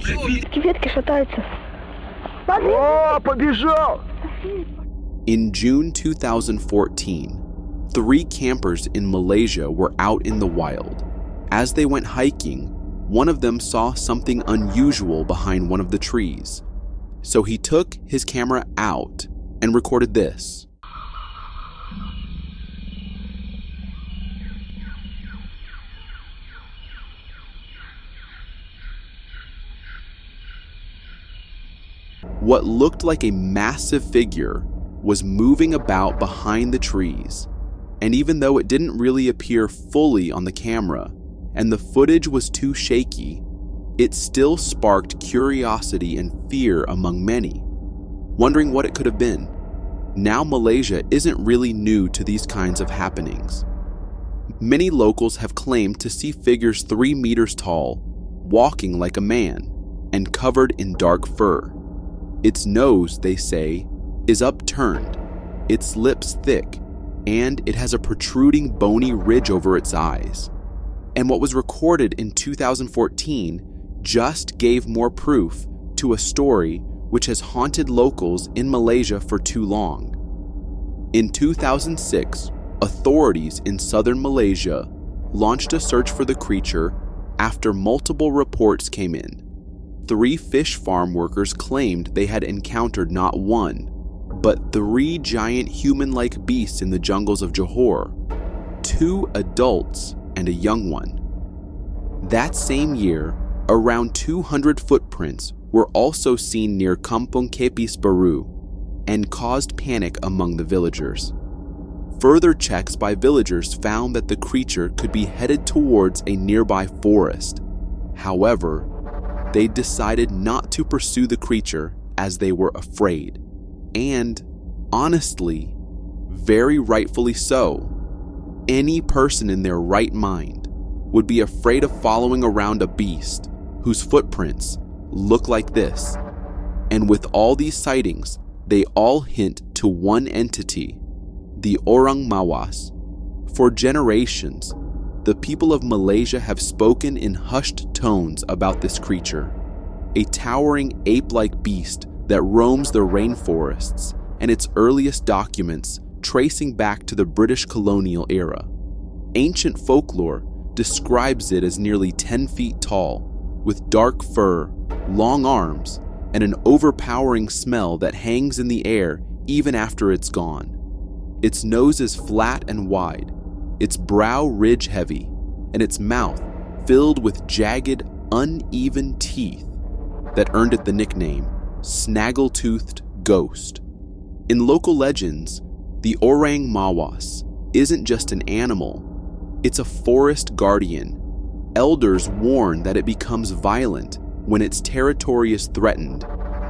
Ветки шатаются. О, побежал! In June 2014, 3 campers in Malaysia were out in the wild. As they went hiking, one of them saw something unusual behind one of the trees. So he took his camera out and recorded this. What looked like a massive figure was moving about behind the trees, and even though it didn't really appear fully on the camera and the footage was too shaky, it still sparked curiosity and fear among many, wondering what it could have been. Now Malaysia isn't really new to these kinds of happenings. Many locals have claimed to see figures 3 meters tall, walking like a man, and covered in dark fur. Its nose, they say, is upturned, its lips thick, and it has a protruding bony ridge over its eyes. And what was recorded in 2014 just gave more proof to a story which has haunted locals in Malaysia for too long. In 2006, authorities in southern Malaysia launched a search for the creature after multiple reports came in. 3 fish farm workers claimed they had encountered not 1, but 3 giant human-like beasts in the jungles of Johor, 2 adults and a young one. That same year, around 200 footprints were also seen near Kampung Kepis Baru and caused panic among the villagers. Further checks by villagers found that the creature could be headed towards a nearby forest. However, they decided not to pursue the creature as they were afraid. And, honestly, very rightfully so. Any person in their right mind would be afraid of following around a beast whose footprints look like this. And with all these sightings, they all hint to one entity, the orang Mawas. For generations, the people of Malaysia have spoken in hushed tones about this creature, a towering ape-like beast that roams the rainforests, and its earliest documents tracing back to the British colonial era. Ancient folklore describes it as nearly 10 feet tall, with dark fur, long arms, and an overpowering smell that hangs in the air even after it's gone. Its nose is flat and wide, its brow ridge-heavy, and its mouth filled with jagged, uneven teeth that earned it the nickname Snaggle-Toothed Ghost. In local legends, the orang Mawas isn't just an animal, it's a forest guardian. Elders warn that it becomes violent when its territory is threatened,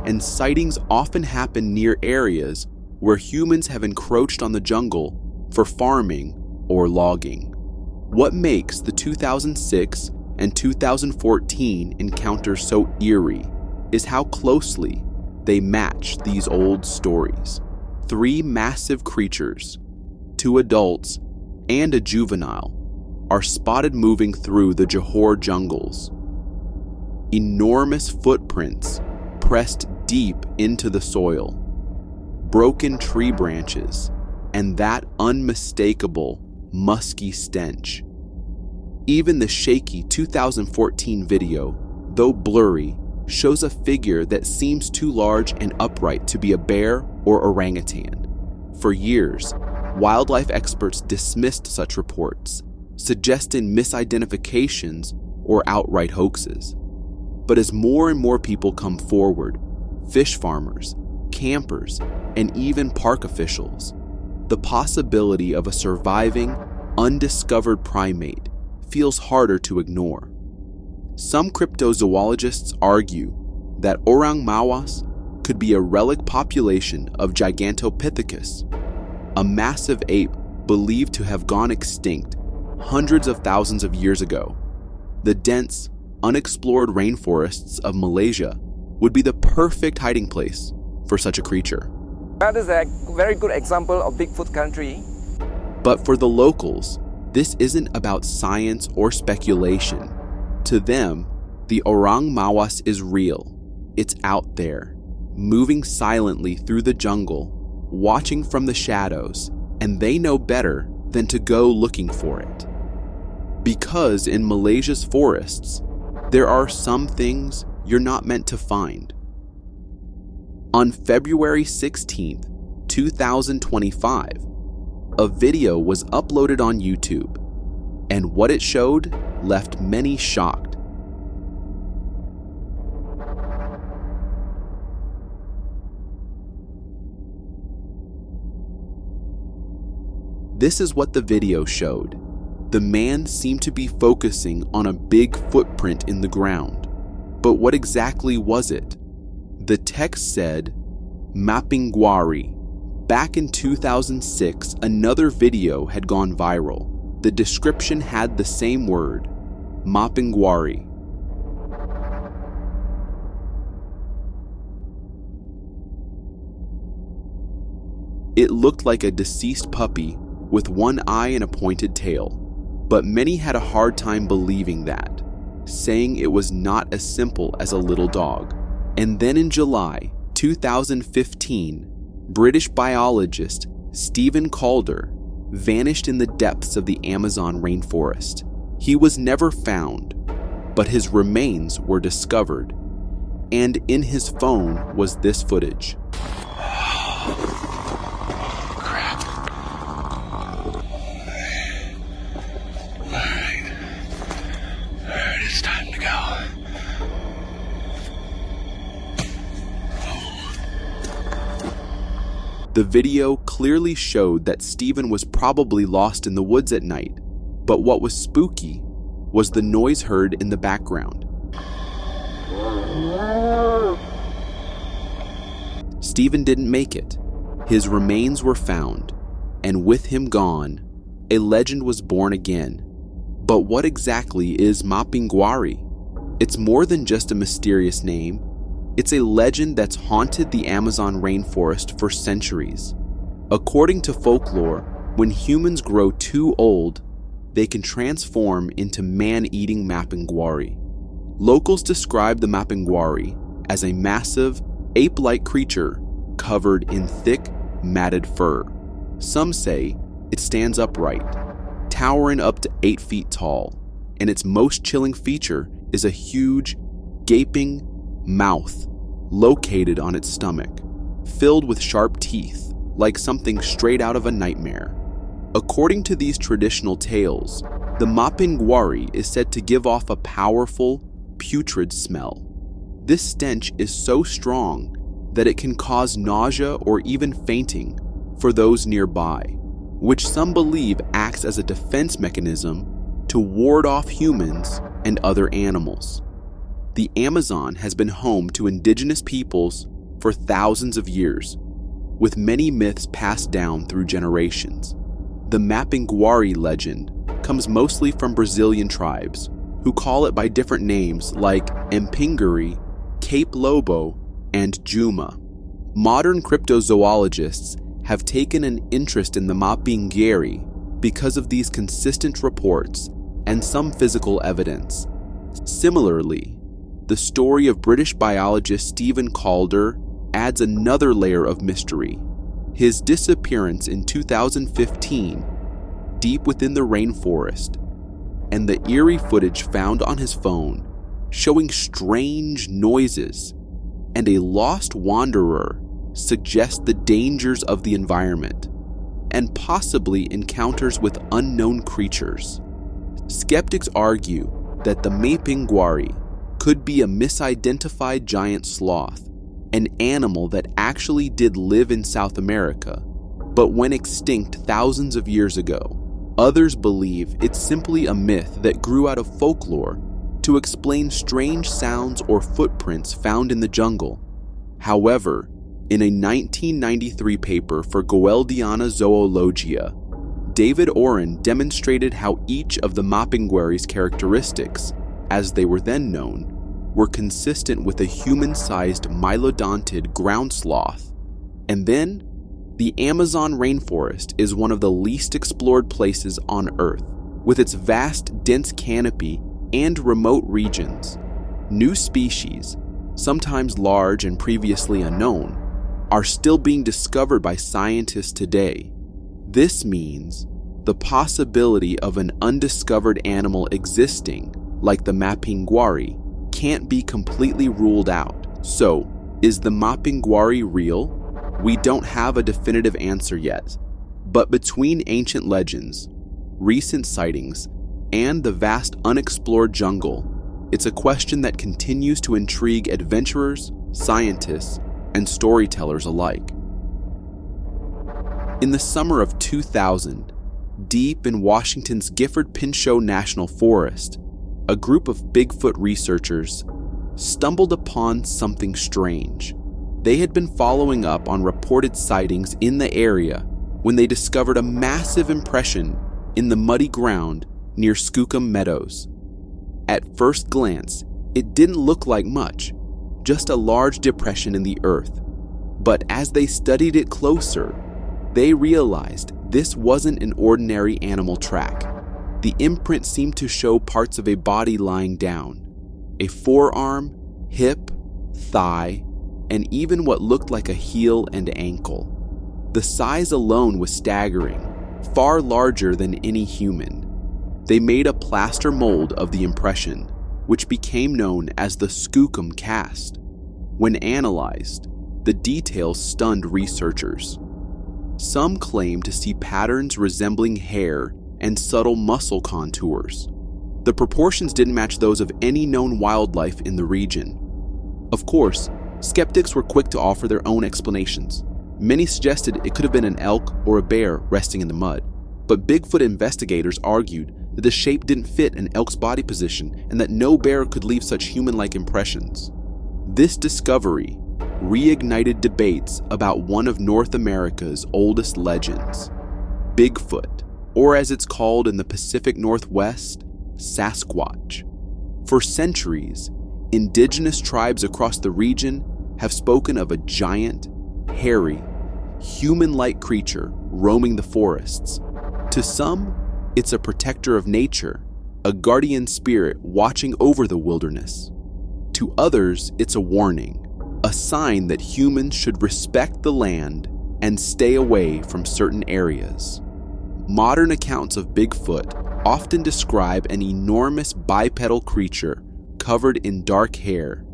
and sightings often happen near areas where humans have encroached on the jungle for farming or logging. What makes the 2006 and 2014 encounters so eerie is how closely they match these old stories. 3 massive creatures, 2 adults, and a juvenile are spotted moving through the Johor jungles. Enormous footprints pressed deep into the soil, broken tree branches, and that unmistakable musky stench. Even the shaky 2014 video, though blurry, shows a figure that seems too large and upright to be a bear or orangutan. For years, wildlife experts dismissed such reports, suggesting misidentifications or outright hoaxes. But as more and more people come forward, fish farmers, campers, and even park officials, the possibility of a surviving, undiscovered primate feels harder to ignore. Some cryptozoologists argue that orang Mawas could be a relic population of Gigantopithecus, a massive ape believed to have gone extinct hundreds of thousands of years ago. The dense, unexplored rainforests of Malaysia would be the perfect hiding place for such a creature. That is a very good example of Bigfoot country. But for the locals, this isn't about science or speculation. To them, The orang Mawas is real. It's out there, moving silently through the jungle, watching from the shadows, and they know better than to go looking for it. Because in Malaysia's forests, there are some things you're not meant to find. On February 16th, 2025, a video was uploaded on YouTube, and what it showed left many shocked. This is what the video showed. The man seemed to be focusing on a big footprint in the ground. But what exactly was it? The text said, Mapinguari. Back in 2006, another video had gone viral. The description had the same word, Mapinguari. It looked like a deceased puppy with one eye and a pointed tail, but many had a hard time believing that, saying it was not as simple as a little dog. And then in July 2015, British biologist Stephen Calder vanished in the depths of the Amazon rainforest. He was never found, but his remains were discovered, and in his phone was this footage. It's time to go. The video clearly showed that Stephen was probably lost in the woods at night, but what was spooky was the noise heard in the background. Stephen didn't make it. His remains were found, and with him gone, a legend was born again. But what exactly is Mapinguari? It's more than just a mysterious name. It's a legend that's haunted the Amazon rainforest for centuries. According to folklore, when humans grow too old, they can transform into man-eating Mapinguari. Locals describe the Mapinguari as a massive, ape-like creature covered in thick, matted fur. Some say it stands upright, towering up to 8 feet tall, and its most chilling feature is a huge, gaping mouth located on its stomach, filled with sharp teeth like something straight out of a nightmare. According to these traditional tales, the Mapinguari is said to give off a powerful, putrid smell. This stench is so strong that it can cause nausea or even fainting for those nearby, which some believe acts as a defense mechanism to ward off humans and other animals. The Amazon has been home to indigenous peoples for thousands of years, with many myths passed down through generations. The Mapinguari legend comes mostly from Brazilian tribes, who call it by different names like Mapinguari, Cape Lobo, and Juma. Modern cryptozoologists have taken an interest in the Mapinguari because of these consistent reports and some physical evidence. Similarly, the story of British biologist Stephen Calder adds another layer of mystery. His disappearance in 2015, deep within the rainforest, and the eerie footage found on his phone showing strange noises and a lost wanderer suggest the dangers of the environment and possibly encounters with unknown creatures. Skeptics argue that the Mapinguari could be a misidentified giant sloth, an animal that actually did live in South America, but went extinct thousands of years ago. Others believe it's simply a myth that grew out of folklore to explain strange sounds or footprints found in the jungle. However, in a 1993 paper for Gueldiana Zoologia, David Oren demonstrated how each of the Mapinguari's characteristics, as they were then known, were consistent with a human-sized mylodontid ground sloth. And then, the Amazon rainforest is one of the least explored places on Earth, with its vast, dense canopy and remote regions. New species, sometimes large and previously unknown, are still being discovered by scientists today. This means the possibility of an undiscovered animal existing, like the Mapinguari, can't be completely ruled out. So, is the Mapinguari real? We don't have a definitive answer yet, but between ancient legends, recent sightings, and the vast unexplored jungle, it's a question that continues to intrigue adventurers, scientists, and storytellers alike. In the summer of 2000, deep in Washington's Gifford-Pinchot National Forest, a group of Bigfoot researchers stumbled upon something strange. They had been following up on reported sightings in the area when they discovered a massive impression in the muddy ground near Skookum Meadows. At first glance, it didn't look like much, just a large depression in the earth. But as they studied it closer, they realized this wasn't an ordinary animal track. The imprint seemed to show parts of a body lying down, a forearm, hip, thigh, and even what looked like a heel and ankle. The size alone was staggering, far larger than any human. They made a plaster mold of the impression, which became known as the Skookum Cast. When analyzed, the details stunned researchers. Some claim to see patterns resembling hair and subtle muscle contours. The proportions didn't match those of any known wildlife in the region. Of course, skeptics were quick to offer their own explanations. Many suggested it could have been an elk or a bear resting in the mud, but Bigfoot investigators argued that the shape didn't fit an elk's body position and that no bear could leave such human-like impressions. This discovery reignited debates about one of North America's oldest legends, Bigfoot, or as it's called in the Pacific Northwest, Sasquatch. For centuries, indigenous tribes across the region have spoken of a giant, hairy, human-like creature roaming the forests. To some, it's a protector of nature, a guardian spirit watching over the wilderness. To others, it's a warning, a sign that humans should respect the land and stay away from certain areas. Modern accounts of Bigfoot often describe an enormous bipedal creature covered in dark hair,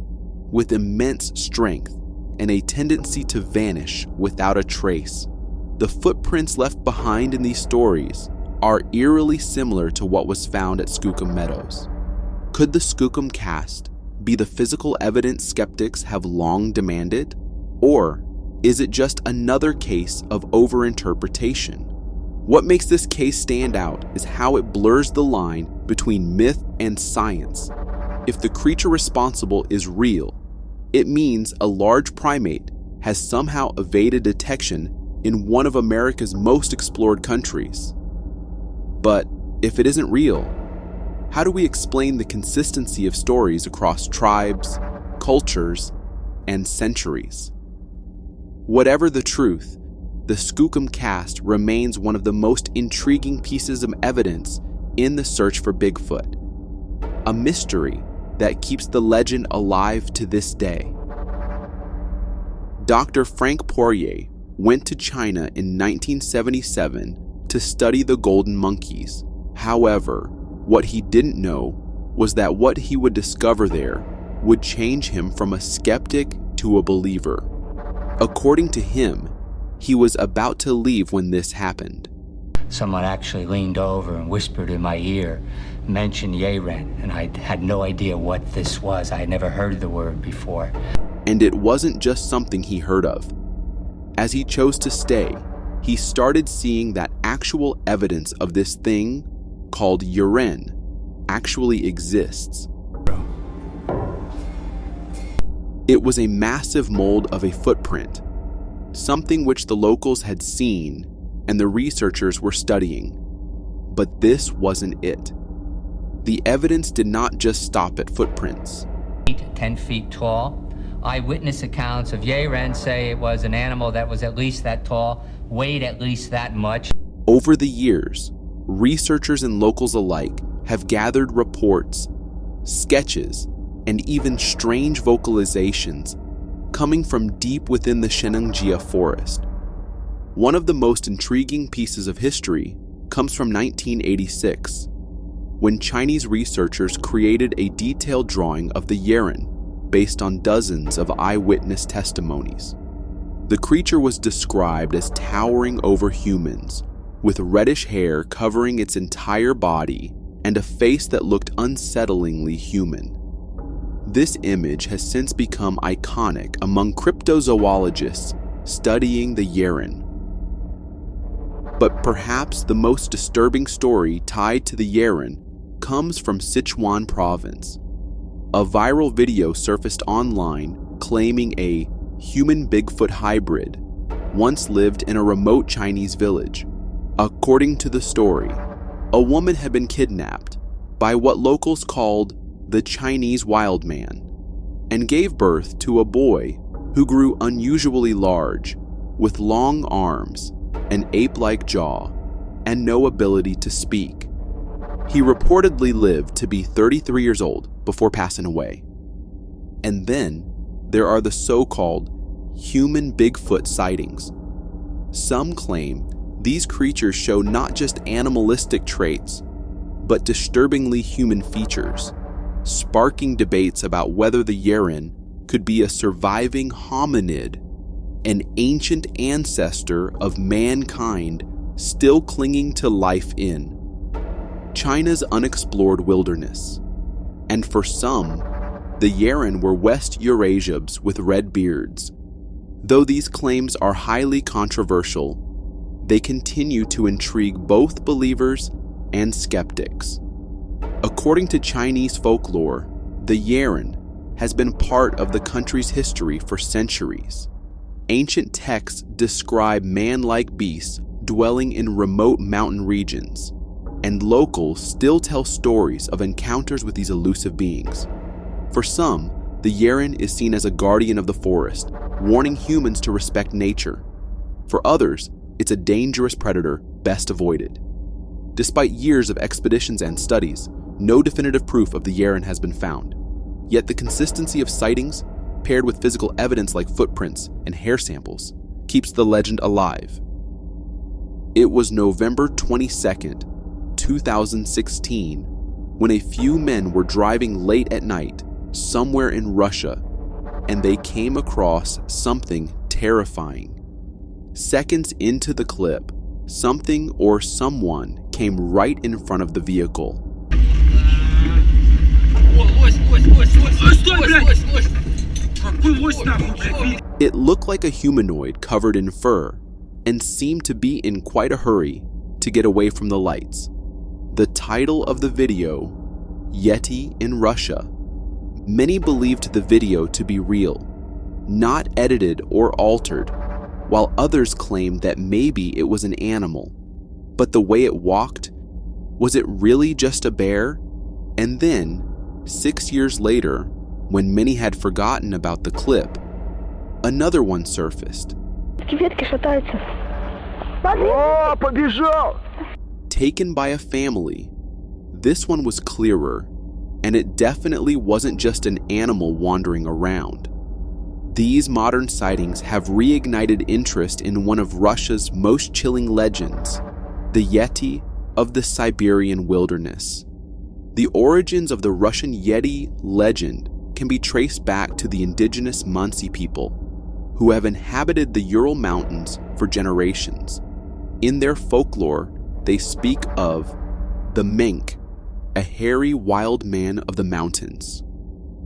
with immense strength and a tendency to vanish without a trace. The footprints left behind in these stories are eerily similar to what was found at Skookum Meadows. Could the Skookum Cast be the physical evidence skeptics have long demanded? Or is it just another case of overinterpretation? What makes this case stand out is how it blurs the line between myth and science. If the creature responsible is real, it means a large primate has somehow evaded detection in one of America's most explored countries. But if it isn't real, how do we explain the consistency of stories across tribes, cultures, and centuries? Whatever the truth, the Skookum Cast remains one of the most intriguing pieces of evidence in the search for Bigfoot, a mystery that keeps the legend alive to this day. Dr. Frank Poirier went to China in 1977 to study the golden monkeys. However, what he didn't know was that what he would discover there would change him from a skeptic to a believer. According to him, he was about to leave when this happened. Someone actually leaned over and whispered in my ear, mentioned Yeren, and I had no idea what this was. I had never heard the word before. And it wasn't just something he heard of. As he chose to stay, he started seeing that actual evidence of this thing called Yeren actually exists. It was a massive mold of a footprint, something which the locals had seen and the researchers were studying. But this wasn't it. The evidence did not just stop at footprints. 10 feet tall. Eyewitness accounts of Yeren say it was an animal that was at least that tall, weighed at least that much. Over the years, researchers and locals alike have gathered reports, sketches, and even strange vocalizations coming from deep within the Shenangjia forest. One of the most intriguing pieces of history comes from 1986, when Chinese researchers created a detailed drawing of the Yeren based on dozens of eyewitness testimonies. The creature was described as towering over humans, with reddish hair covering its entire body and a face that looked unsettlingly human. This image has since become iconic among cryptozoologists studying the Yeren. But perhaps the most disturbing story tied to the Yeren comes from Sichuan province. A viral video surfaced online claiming a human Bigfoot hybrid once lived in a remote Chinese village. According to the story, a woman had been kidnapped by what locals called the Chinese wild man and gave birth to a boy who grew unusually large, with long arms, an ape-like jaw, and no ability to speak. He reportedly lived to be 33 years old before passing away. And then there are the so-called human Bigfoot sightings. Some claim these creatures show not just animalistic traits, but disturbingly human features, sparking debates about whether the Yeren could be a surviving hominid, an ancient ancestor of mankind still clinging to life in China's unexplored wilderness. And for some, the Yeren were West Eurasians with red beards. Though these claims are highly controversial, they continue to intrigue both believers and skeptics. According to Chinese folklore, the Yeren has been part of the country's history for centuries. Ancient texts describe man-like beasts dwelling in remote mountain regions, and locals still tell stories of encounters with these elusive beings. For some, the Yeren is seen as a guardian of the forest, warning humans to respect nature. For others, it's a dangerous predator best avoided. Despite years of expeditions and studies, no definitive proof of the Yeren has been found. Yet the consistency of sightings, paired with physical evidence like footprints and hair samples, keeps the legend alive. It was November 22nd, 2016, when a few men were driving late at night somewhere in Russia, and they came across something terrifying. Seconds into the clip, something or someone came right in front of the vehicle. It looked like a humanoid covered in fur and seemed to be in quite a hurry to get away from the lights. The title of the video, Yeti in Russia. Many believed the video to be real, not edited or altered, while others claimed that maybe it was an animal. But the way it walked, was it really just a bear? And then, 6 years later, when many had forgotten about the clip, another one surfaced. Taken by a family, this one was clearer, and it definitely wasn't just an animal wandering around. These modern sightings have reignited interest in one of Russia's most chilling legends, the Yeti of the Siberian wilderness. The origins of the Russian Yeti legend can be traced back to the indigenous Mansi people, who have inhabited the Ural Mountains for generations. In their folklore, they speak of the mink, a hairy wild man of the mountains.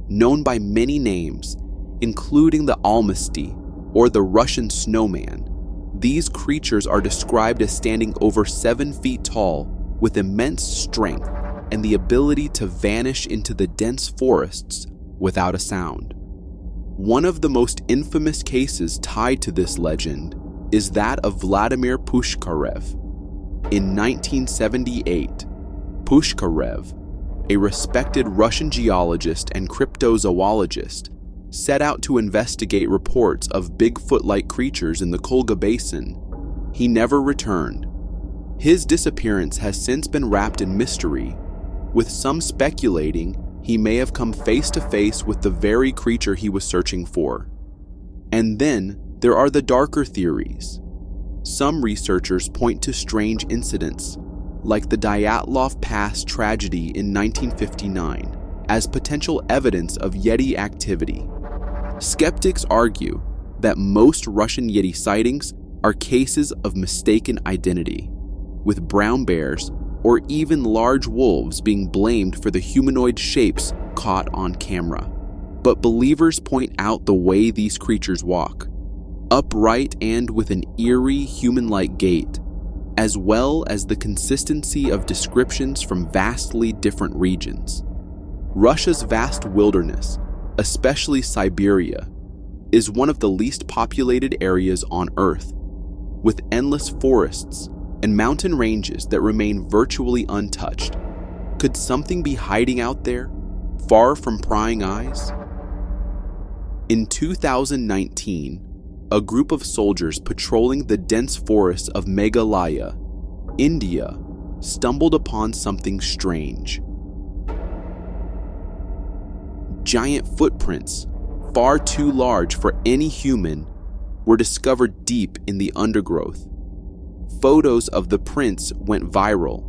Known by many names, including the Almasty or the Russian snowman, these creatures are described as standing over 7 feet tall with immense strength and the ability to vanish into the dense forests without a sound. One of the most infamous cases tied to this legend is that of Vladimir Pushkarev. In 1978, Pushkarev, a respected Russian geologist and cryptozoologist, set out to investigate reports of Bigfoot-like creatures in the Kolga Basin. He never returned. His disappearance has since been wrapped in mystery, with some speculating he may have come face to face with the very creature he was searching for. And then there are the darker theories. Some researchers point to strange incidents, like the Dyatlov Pass tragedy in 1959, as potential evidence of Yeti activity. Skeptics argue that most Russian Yeti sightings are cases of mistaken identity, with brown bears or even large wolves being blamed for the humanoid shapes caught on camera. But believers point out the way these creatures walk, upright and with an eerie human-like gait, as well as the consistency of descriptions from vastly different regions. Russia's vast wilderness, especially Siberia, is one of the least populated areas on Earth, with endless forests and mountain ranges that remain virtually untouched. Could something be hiding out there, far from prying eyes? In 2019, a group of soldiers patrolling the dense forests of Meghalaya, India, stumbled upon something strange. Giant footprints, far too large for any human, were discovered deep in the undergrowth. Photos of the prints went viral,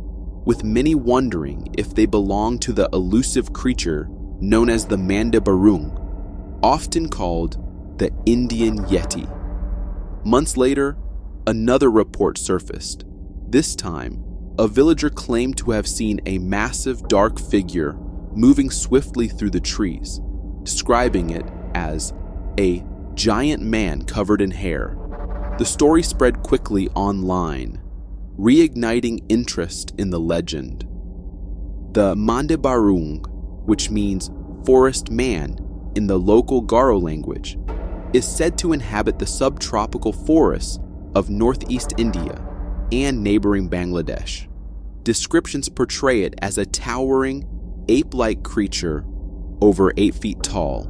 with many wondering if they belonged to the elusive creature known as the Mande Barung, often called the Indian Yeti. Months later, another report surfaced. This time, a villager claimed to have seen a massive dark figure moving swiftly through the trees, describing it as a giant man covered in hair. The story spread quickly online, reigniting interest in the legend. The Mande Barung, which means forest man in the local Garo language, is said to inhabit the subtropical forests of northeast India and neighboring Bangladesh. Descriptions portray it as a towering, ape-like creature over 8 feet tall,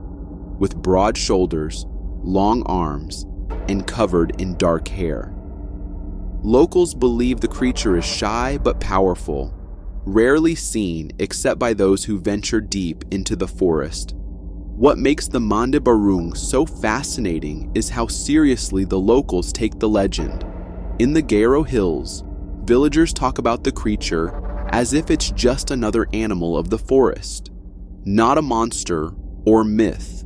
with broad shoulders, long arms, and covered in dark hair. Locals believe the creature is shy but powerful, rarely seen except by those who venture deep into the forest. What makes the Mande Barung so fascinating is how seriously the locals take the legend. In the Garo Hills, villagers talk about the creature as if it's just another animal of the forest, not a monster or myth,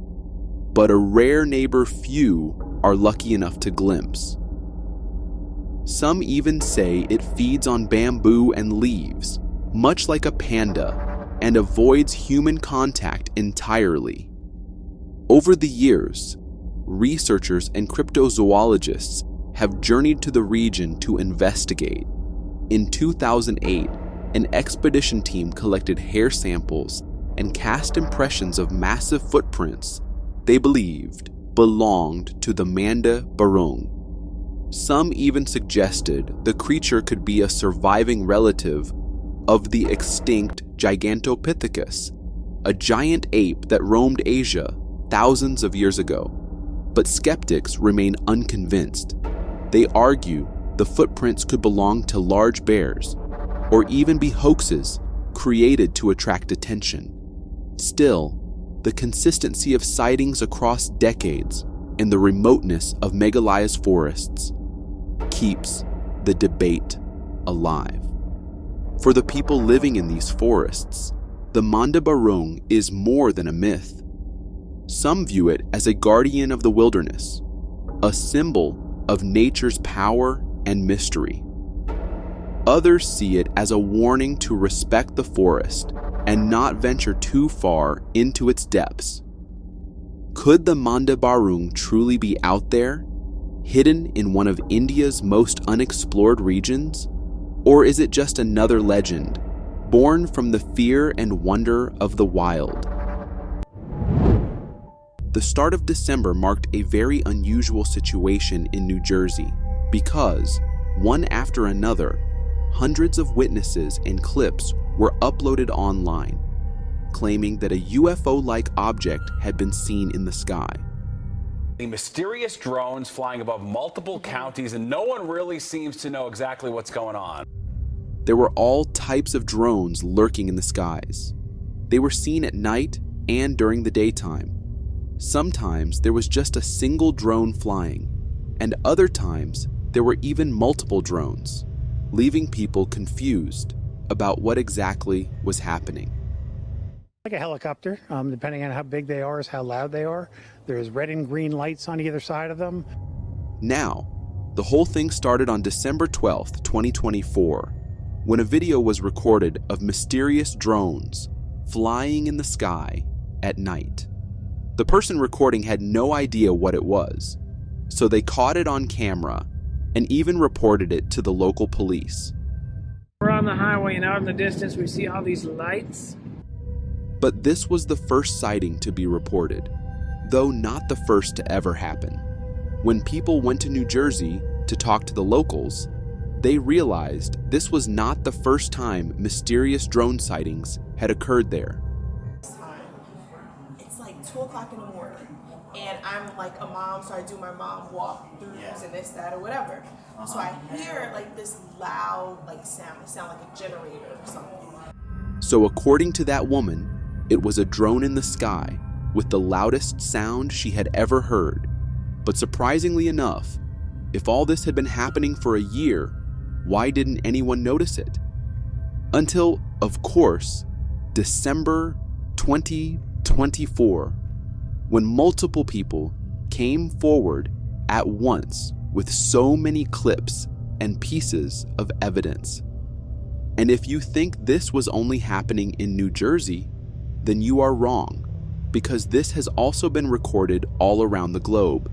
but a rare neighbor few are lucky enough to glimpse. Some even say it feeds on bamboo and leaves, much like a panda, and avoids human contact entirely. Over the years, researchers and cryptozoologists have journeyed to the region to investigate. In 2008, an expedition team collected hair samples and cast impressions of massive footprints they believed belonged to the Mande Barung. Some even suggested the creature could be a surviving relative of the extinct Gigantopithecus, a giant ape that roamed Asia thousands of years ago. But skeptics remain unconvinced. They argue the footprints could belong to large bears, or even be hoaxes created to attract attention. Still, the consistency of sightings across decades and the remoteness of Meghalaya's forests keeps the debate alive. For the people living in these forests, the Mande Barung is more than a myth. Some view it as a guardian of the wilderness, a symbol of nature's power and mystery. Others see it as a warning to respect the forest and not venture too far into its depths. Could the Mande Barung truly be out there, hidden in one of India's most unexplored regions? Or is it just another legend, born from the fear and wonder of the wild? The start of December marked a very unusual situation in New Jersey because, one after another, hundreds of witnesses and clips were uploaded online, claiming that a UFO-like object had been seen in the sky. The mysterious drones flying above multiple counties, and no one really seems to know exactly what's going on. There were all types of drones lurking in the skies. They were seen at night and during the daytime. Sometimes there was just a single drone flying, and other times there were even multiple drones, leaving people confused about what exactly was happening. Like a helicopter, depending on how big they are is how loud they are. There's red and green lights on either side of them. Now, the whole thing started on December 12th, 2024, when a video was recorded of mysterious drones flying in the sky at night. The person recording had no idea what it was, so they caught it on camera and even reported it to the local police. We're on the highway and out in the distance we see all these lights. But this was the first sighting to be reported, though not the first to ever happen. When people went to New Jersey to talk to the locals, they realized this was not the first time mysterious drone sightings had occurred there. It's like 2 o'clock in the morning, and I'm like a mom, so I do my mom walkthroughs and this, that, or whatever. So I hear like this loud sound. It sounds like a generator or something. So according to that woman, it was a drone in the sky with the loudest sound she had ever heard. But surprisingly enough, if all this had been happening for a year, why didn't anyone notice it? Until, of course, December 2024, when multiple people came forward at once with so many clips and pieces of evidence. And if you think this was only happening in New Jersey, then you are wrong, because this has also been recorded all around the globe,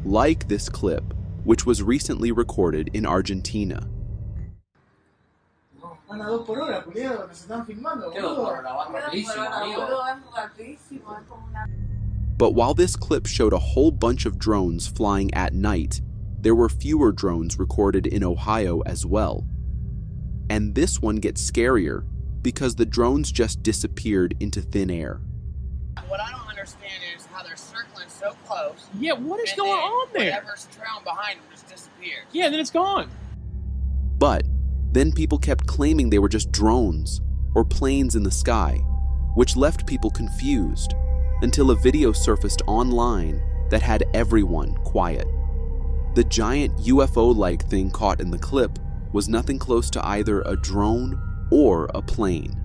like this clip, which was recently recorded in Argentina. But while this clip showed a whole bunch of drones flying at night, there were fewer drones recorded in Ohio as well. And this one gets scarier because the drones just disappeared into thin air. What I don't understand is how they're circling so close. Yeah, what is going on there? Whatever's trailing behind them just disappears. Yeah, then it's gone. But then people kept claiming they were just drones or planes in the sky, which left people confused until a video surfaced online that had everyone quiet. The giant UFO-like thing caught in the clip was nothing close to either a drone or a plane.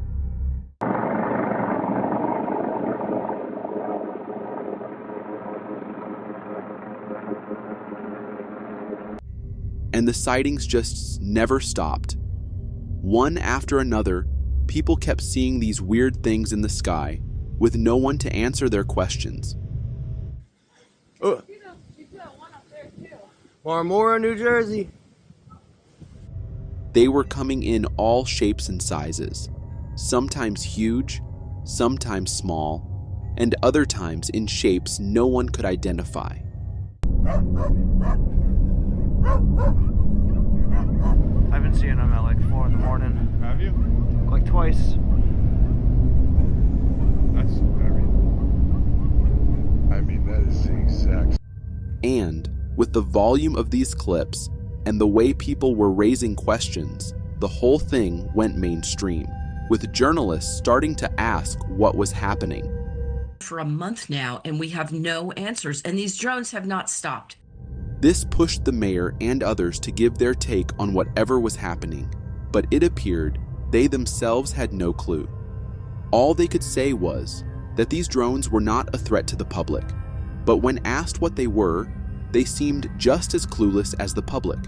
And the sightings just never stopped. One after another, people kept seeing these weird things in the sky with no one to answer their questions. Marmora, New Jersey. They were coming in all shapes and sizes, sometimes huge, sometimes small, and other times in shapes no one could identify. I've been seeing them at like 4 in the morning. Have you? Like twice. That's very... I mean, that is the exact... And with the volume of these clips and the way people were raising questions, the whole thing went mainstream, with journalists starting to ask what was happening. For a month now, and we have no answers, and these drones have not stopped. This pushed the mayor and others to give their take on whatever was happening, but it appeared they themselves had no clue. All they could say was that these drones were not a threat to the public, but when asked what they were, they seemed just as clueless as the public.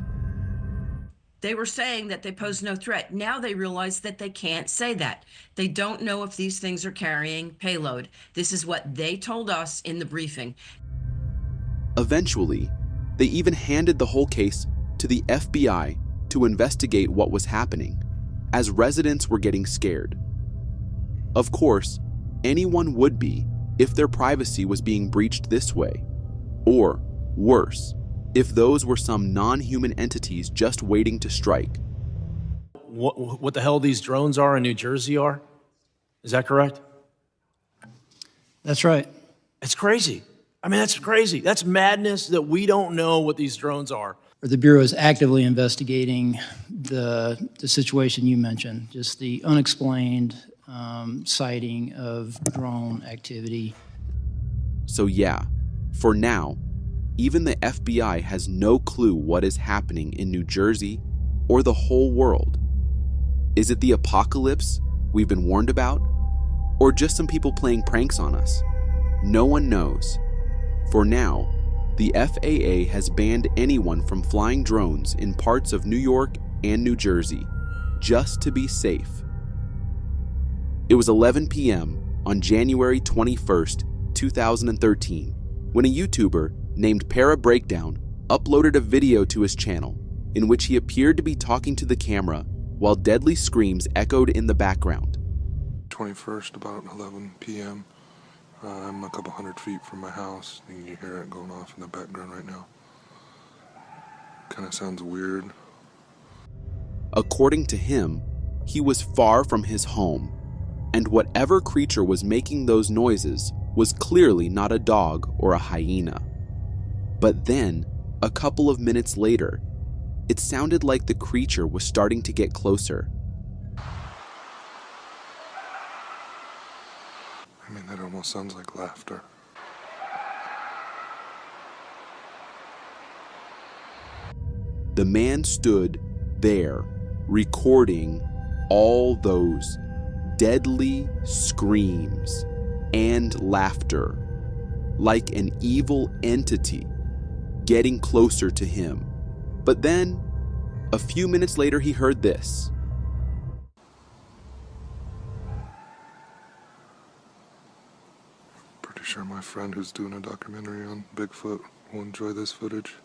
They were saying that they pose no threat. Now they realize that they can't say that. They don't know if these things are carrying payload. This is what they told us in the briefing. Eventually, they even handed the whole case to the FBI to investigate what was happening, as residents were getting scared. Of course, anyone would be if their privacy was being breached this way, or worse, if those were some non-human entities just waiting to strike. What the hell these drones are in New Jersey are? Is that correct? That's right. It's crazy. I mean, that's crazy. That's madness that we don't know what these drones are. The Bureau is actively investigating the situation you mentioned, just the unexplained sighting of drone activity. So yeah, for now, even the FBI has no clue what is happening in New Jersey or the whole world. Is it the apocalypse we've been warned about? Or just some people playing pranks on us? No one knows. For now, the FAA has banned anyone from flying drones in parts of New York and New Jersey, just to be safe. It was 11 p.m. on January 21st, 2013, when a YouTuber named Para Breakdown uploaded a video to his channel in which he appeared to be talking to the camera while deadly screams echoed in the background. 21st, about 11 p.m. I'm a couple hundred feet from my house, and you hear it going off in the background right now. Kind of sounds weird. According to him, he was far from his home, and whatever creature was making those noises was clearly not a dog or a hyena. But then, a couple of minutes later, it sounded like the creature was starting to get closer. I mean, that almost sounds like laughter. The man stood there, recording all those deadly screams and laughter, like an evil entity getting closer to him. But then, a few minutes later, he heard this. Pretty sure my friend who's doing a documentary on Bigfoot will enjoy this footage.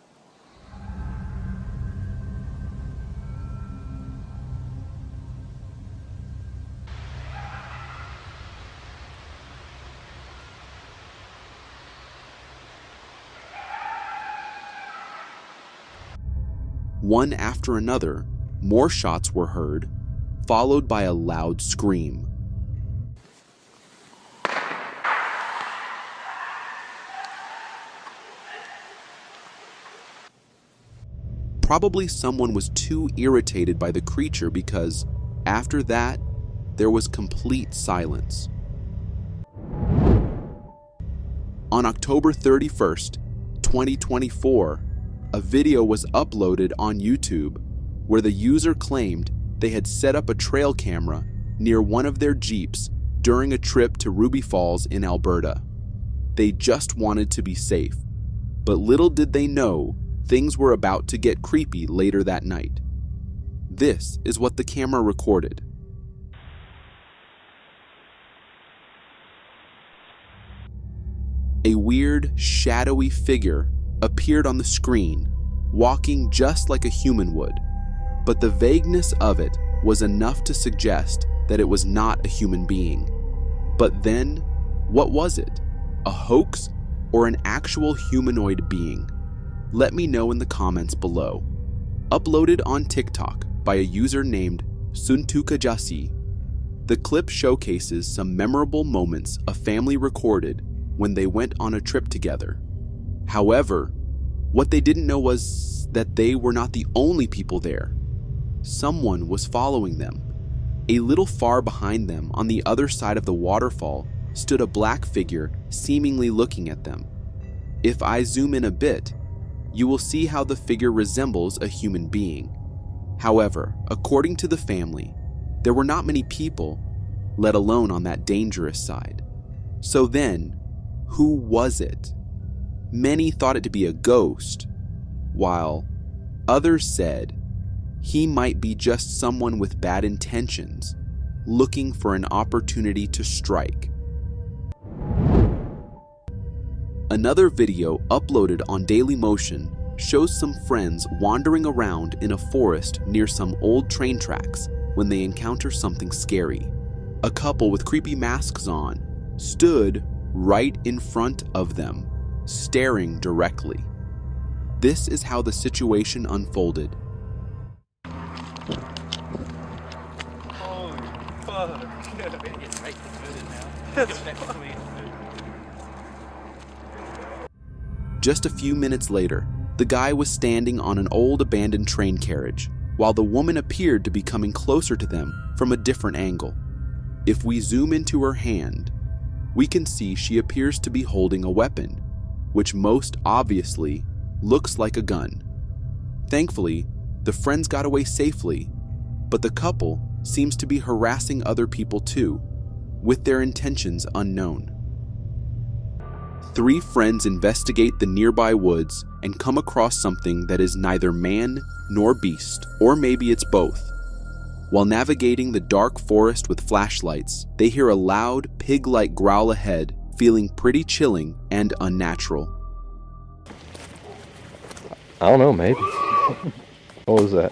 One after another, more shots were heard, followed by a loud scream. Probably someone was too irritated by the creature because, after that, there was complete silence. On October 31st, 2024, a video was uploaded on YouTube where the user claimed they had set up a trail camera near one of their Jeeps during a trip to Ruby Falls in Alberta. They just wanted to be safe, but little did they know things were about to get creepy later that night. This is what the camera recorded. A weird, shadowy figure appeared on the screen, walking just like a human would, but the vagueness of it was enough to suggest that it was not a human being. But then, what was it? A hoax or an actual humanoid being? Let me know in the comments below. Uploaded on TikTok by a user named Suntukajasi, the clip showcases some memorable moments a family recorded when they went on a trip together. However, what they didn't know was that they were not the only people there. Someone was following them. A little far behind them, on the other side of the waterfall, stood a black figure seemingly looking at them. If I zoom in a bit, you will see how the figure resembles a human being. However, according to the family, there were not many people, let alone on that dangerous side. So then, who was it? Many thought it to be a ghost, while others said he might be just someone with bad intentions, looking for an opportunity to strike. Another video uploaded on Dailymotion shows some friends wandering around in a forest near some old train tracks when they encounter something scary. A couple with creepy masks on stood right in front of them, staring directly. This is how the situation unfolded. Holy fuck. Just a few minutes later, the guy was standing on an old abandoned train carriage, while the woman appeared to be coming closer to them from a different angle. If we zoom into her hand, we can see she appears to be holding a weapon, which most obviously looks like a gun. Thankfully, the friends got away safely, but the couple seems to be harassing other people too, with their intentions unknown. 3 friends investigate the nearby woods and come across something that is neither man nor beast, or maybe it's both. While navigating the dark forest with flashlights, they hear a loud, pig-like growl ahead, feeling pretty chilling and unnatural. I don't know, maybe. What was that?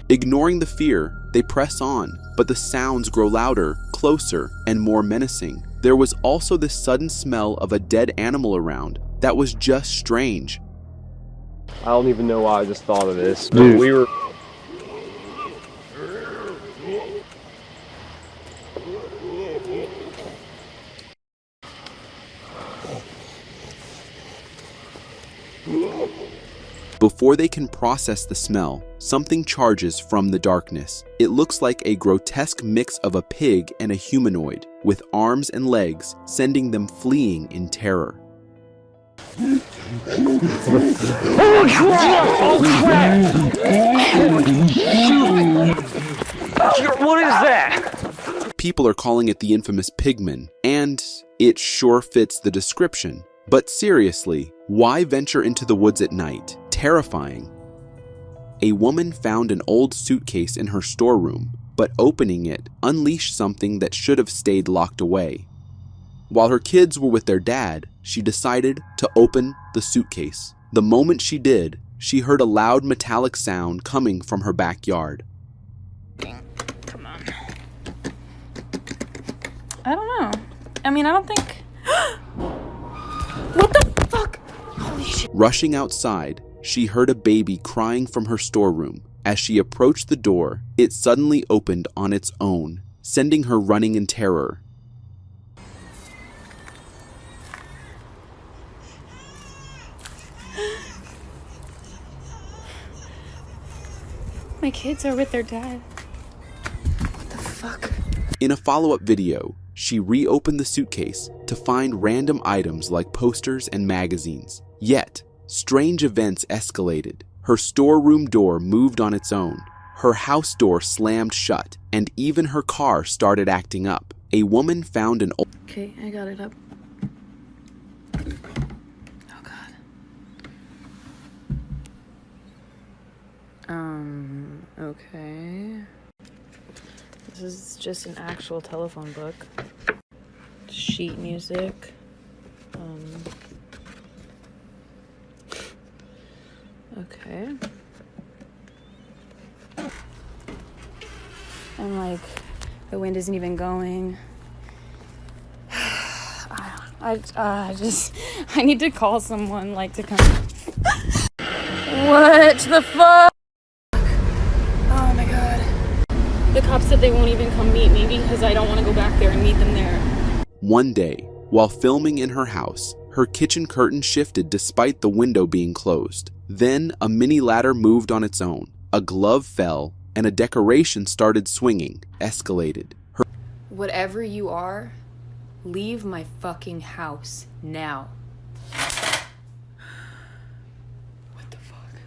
Ignoring the fear, they press on, but the sounds grow louder, closer, and more menacing. There was also this sudden smell of a dead animal around that was just strange. I don't even know why I just thought of this. Dude. We were... Before they can process the smell, something charges from the darkness. It looks like a grotesque mix of a pig and a humanoid, with arms and legs, sending them fleeing in terror. Oh crap! What is that? People are calling it the infamous pigman, and it sure fits the description. But seriously, why venture into the woods at night? Terrifying. A woman found an old suitcase in her storeroom, but opening it unleashed something that should have stayed locked away. While her kids were with their dad, she decided to open the suitcase. The moment she did, she heard a loud metallic sound coming from her backyard. Come on. I don't know. I mean, I don't think... What the fuck? Holy shit. Rushing outside, she heard a baby crying from her storeroom. As she approached the door, it suddenly opened on its own, sending her running in terror. My kids are with their dad. What the fuck? In a follow-up video, she reopened the suitcase to find random items like posters and magazines. Yet, strange events escalated. Her storeroom door moved on its own. Her house door slammed shut, and even her car started acting up. A woman found an old... Okay, I got it up. Oh god. Okay. This is just an actual telephone book. Sheet music. Okay. And like, the wind isn't even going. I need to call someone, like, to come. What the fuck? Oh my god. The cops said they won't even come meet me because I don't want to go back there and meet them there. One day, while filming in her house, her kitchen curtain shifted despite the window being closed. Then a mini ladder moved on its own. A glove fell, and a decoration started swinging, escalated. Whatever you are, leave my fucking house now. What the fuck?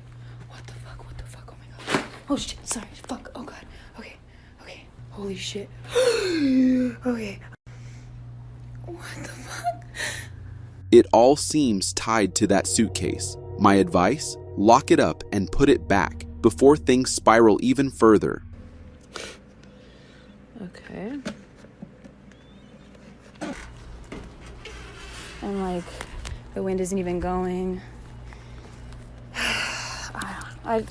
What the fuck? What the fuck? Oh my god. Oh shit, sorry. Fuck. Oh god. Okay. Okay. Holy shit. Okay. What the fuck? It all seems tied to that suitcase. My advice? Lock it up and put it back before things spiral even further. Okay. And like, the wind isn't even going. I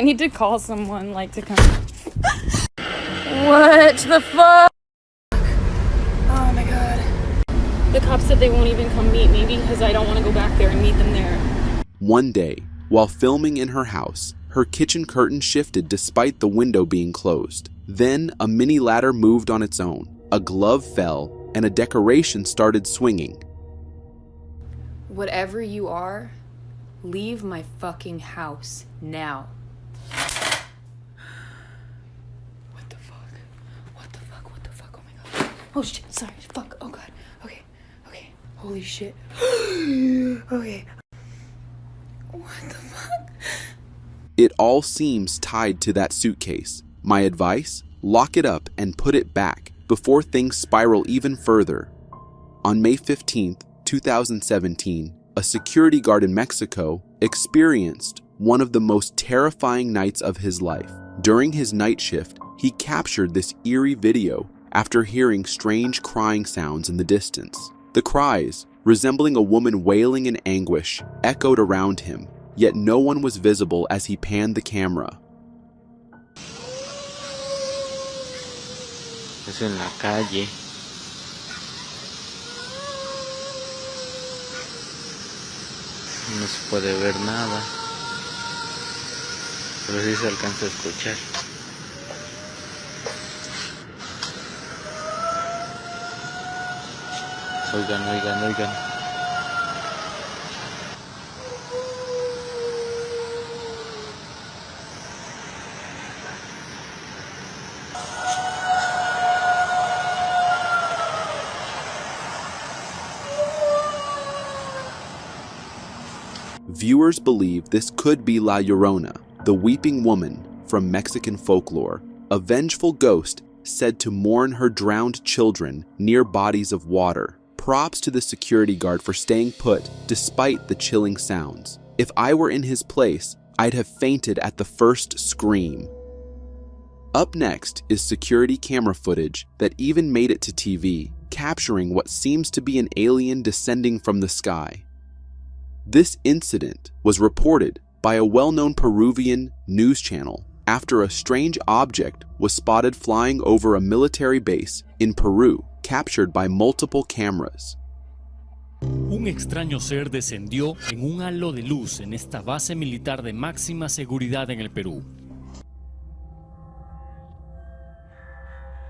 need to call someone, like, to come. What the fuck? Oh my god. The cops said they won't even come meet me because I don't want to go back there and meet them there. One day, while filming in her house, her kitchen curtain shifted despite the window being closed. Then a mini ladder moved on its own. A glove fell, and a decoration started swinging. Whatever you are, leave my fucking house now. Oh shit, sorry, fuck, oh god. Okay, okay, holy shit. Okay. What the fuck? It all seems tied to that suitcase. My advice? Lock it up and put it back before things spiral even further. On May 15th, 2017, a security guard in Mexico experienced one of the most terrifying nights of his life. During his night shift, he captured this eerie video after hearing strange crying sounds in the distance. The cries, resembling a woman wailing in anguish, echoed around him, yet no one was visible as he panned the camera. Es en la calle. No se puede ver nada, pero sí se alcanza a escuchar. Oigan, oigan, oigan. Viewers believe this could be La Llorona, the weeping woman from Mexican folklore, a vengeful ghost said to mourn her drowned children near bodies of water. Props to the security guard for staying put despite the chilling sounds. If I were in his place, I'd have fainted at the first scream. Up next is security camera footage that even made it to TV, capturing what seems to be an alien descending from the sky. This incident was reported by a well-known Peruvian news channel after a strange object was spotted flying over a military base in Peru, captured by multiple cameras. Un extraño ser descendió en un halo de luz en esta base militar de máxima seguridad en el Perú.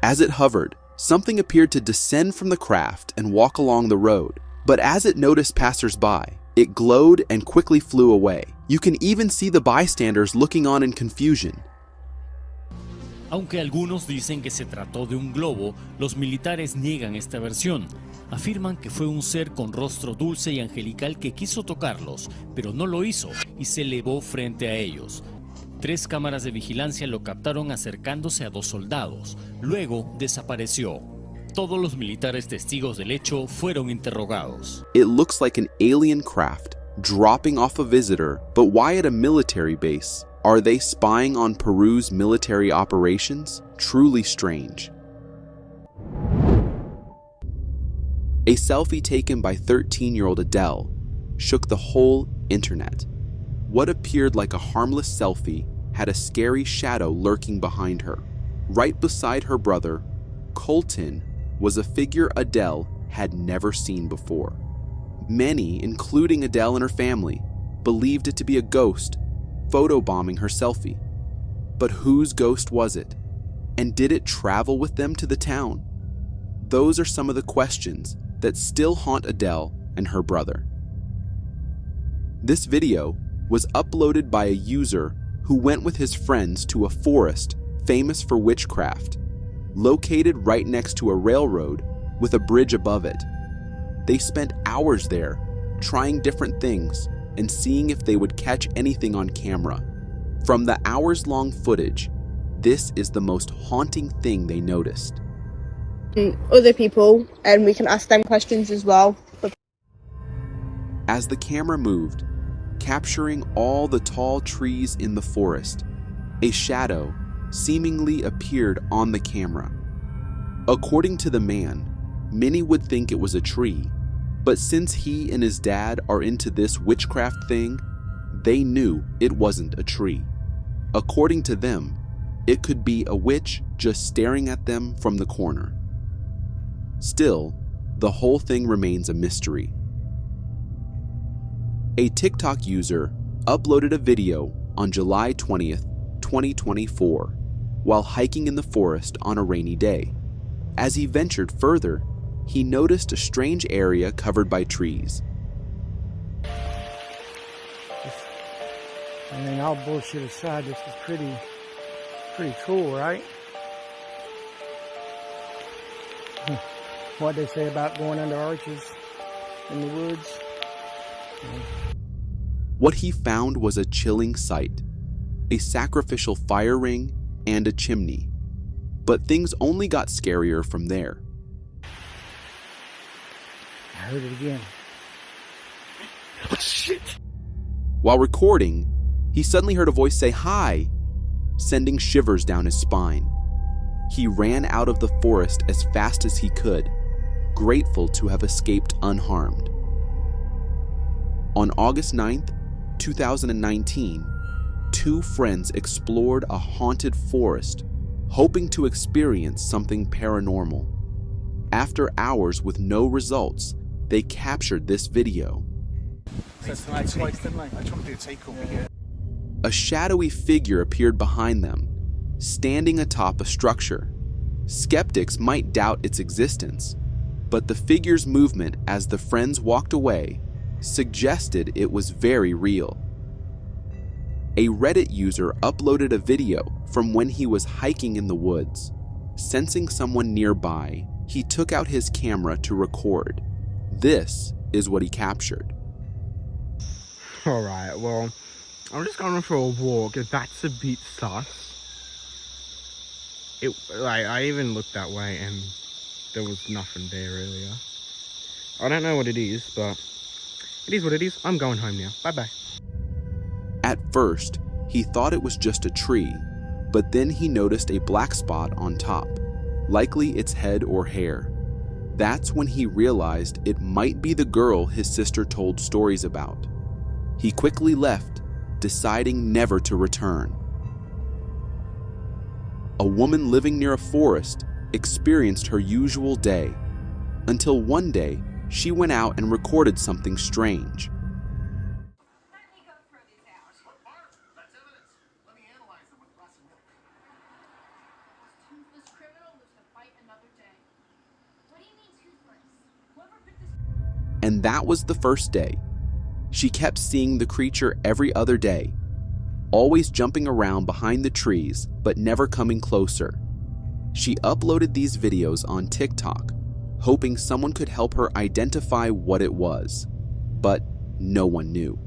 As it hovered, something appeared to descend from the craft and walk along the road. But as it noticed passers-by, it glowed and quickly flew away. You can even see the bystanders looking on in confusion. Aunque algunos dicen que se trató de un globo, los militares niegan esta versión. Afirman que fue un ser con rostro dulce y angelical que quiso tocarlos, pero no lo hizo y se elevó frente a ellos. 3 cámaras de vigilancia lo captaron acercándose a 2 soldados. Luego desapareció. Todos los militares testigos del hecho fueron interrogados. It looks like an alien craft dropping off a visitor, but why at a military base? Are they spying on Peru's military operations? Truly strange. A selfie taken by 13-year-old Adele shook the whole internet. What appeared like a harmless selfie had a scary shadow lurking behind her. Right beside her brother, Colton, was a figure Adele had never seen before. Many, including Adele and her family, believed it to be a ghost photobombing her selfie. But whose ghost was it? And did it travel with them to the town? Those are some of the questions that still haunt Adele and her brother. This video was uploaded by a user who went with his friends to a forest famous for witchcraft, located right next to a railroad with a bridge above it. They spent hours there, trying different things and seeing if they would catch anything on camera. From the hours-long footage, this is the most haunting thing they noticed. Other people, and we can ask them questions as well. As the camera moved, capturing all the tall trees in the forest, a shadow seemingly appeared on the camera. According to the man, many would think it was a tree, but since he and his dad are into this witchcraft thing, they knew it wasn't a tree. According to them, it could be a witch just staring at them from the corner. Still, the whole thing remains a mystery. A TikTok user uploaded a video on July 20th, 2024, while hiking in the forest on a rainy day. As he ventured further, he noticed a strange area covered by trees. I mean, all bullshit aside, this is pretty cool, right? what they say about going under arches in the woods. What he found was a chilling sight, a sacrificial fire ring and a chimney. But things only got scarier from there. I heard it again. Oh, shit! While recording, he suddenly heard a voice say "hi," sending shivers down his spine. He ran out of the forest as fast as he could, grateful to have escaped unharmed. On August 9th, 2019, two friends explored a haunted forest, hoping to experience something paranormal. After hours with no results, they captured this video. A shadowy figure appeared behind them, standing atop a structure. Skeptics might doubt its existence, but the figure's movement as the friends walked away suggested it was very real. A Reddit user uploaded a video from when he was hiking in the woods. Sensing someone nearby, he took out his camera to record. This is what he captured. Alright, well, I'm just going for a walk. That's a bit sus. I even looked that way and there was nothing there earlier. I don't know what it is, but it is what it is. I'm going home now. Bye-bye. At first, he thought it was just a tree, but then he noticed a black spot on top, likely its head or hair. That's when he realized it might be the girl his sister told stories about. He quickly left, deciding never to return. A woman living near a forest experienced her usual day, until one day she went out and recorded something strange. And that was the first day. She kept seeing the creature every other day, always jumping around behind the trees, but never coming closer. She uploaded these videos on TikTok, hoping someone could help her identify what it was, but no one knew.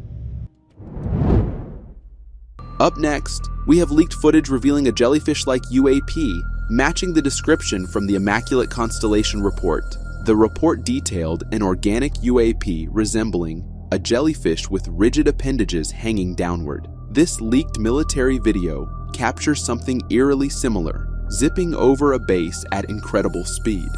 Up next, we have leaked footage revealing a jellyfish-like UAP matching the description from the Immaculate Constellation report. The report detailed an organic UAP resembling a jellyfish with rigid appendages hanging downward. This leaked military video captures something eerily similar, zipping over a base at incredible speed.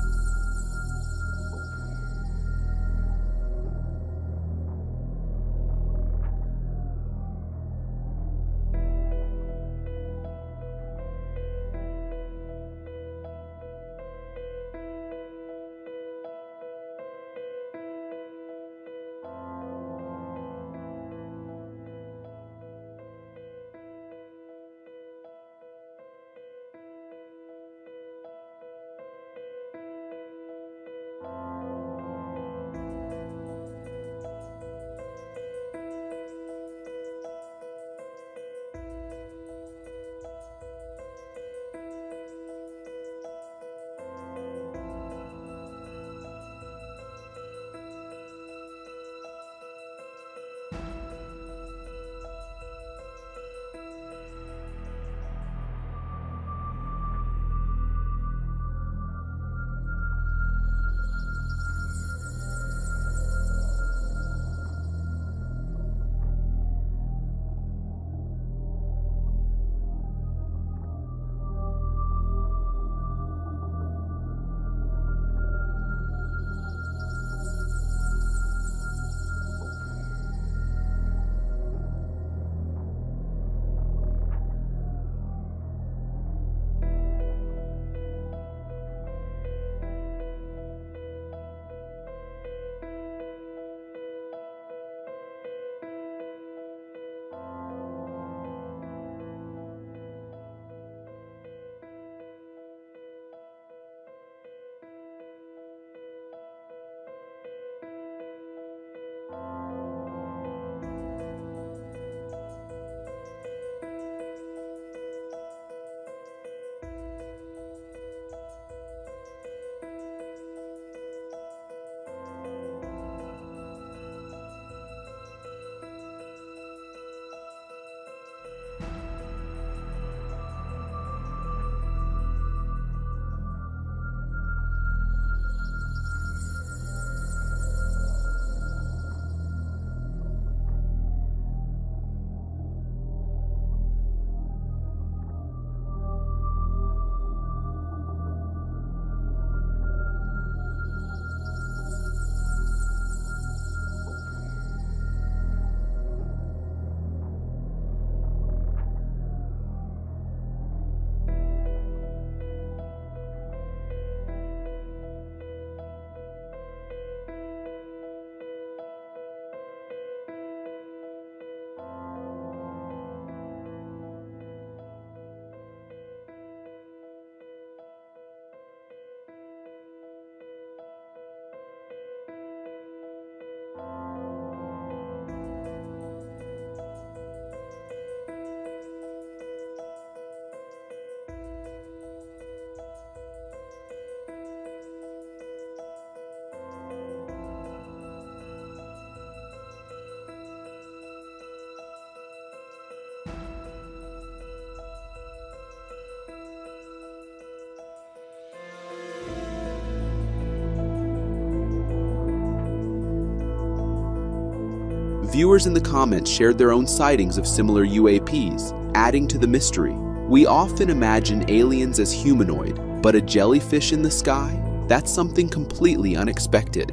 Viewers in the comments shared their own sightings of similar UAPs, adding to the mystery. We often imagine aliens as humanoid, but a jellyfish in the sky? That's something completely unexpected.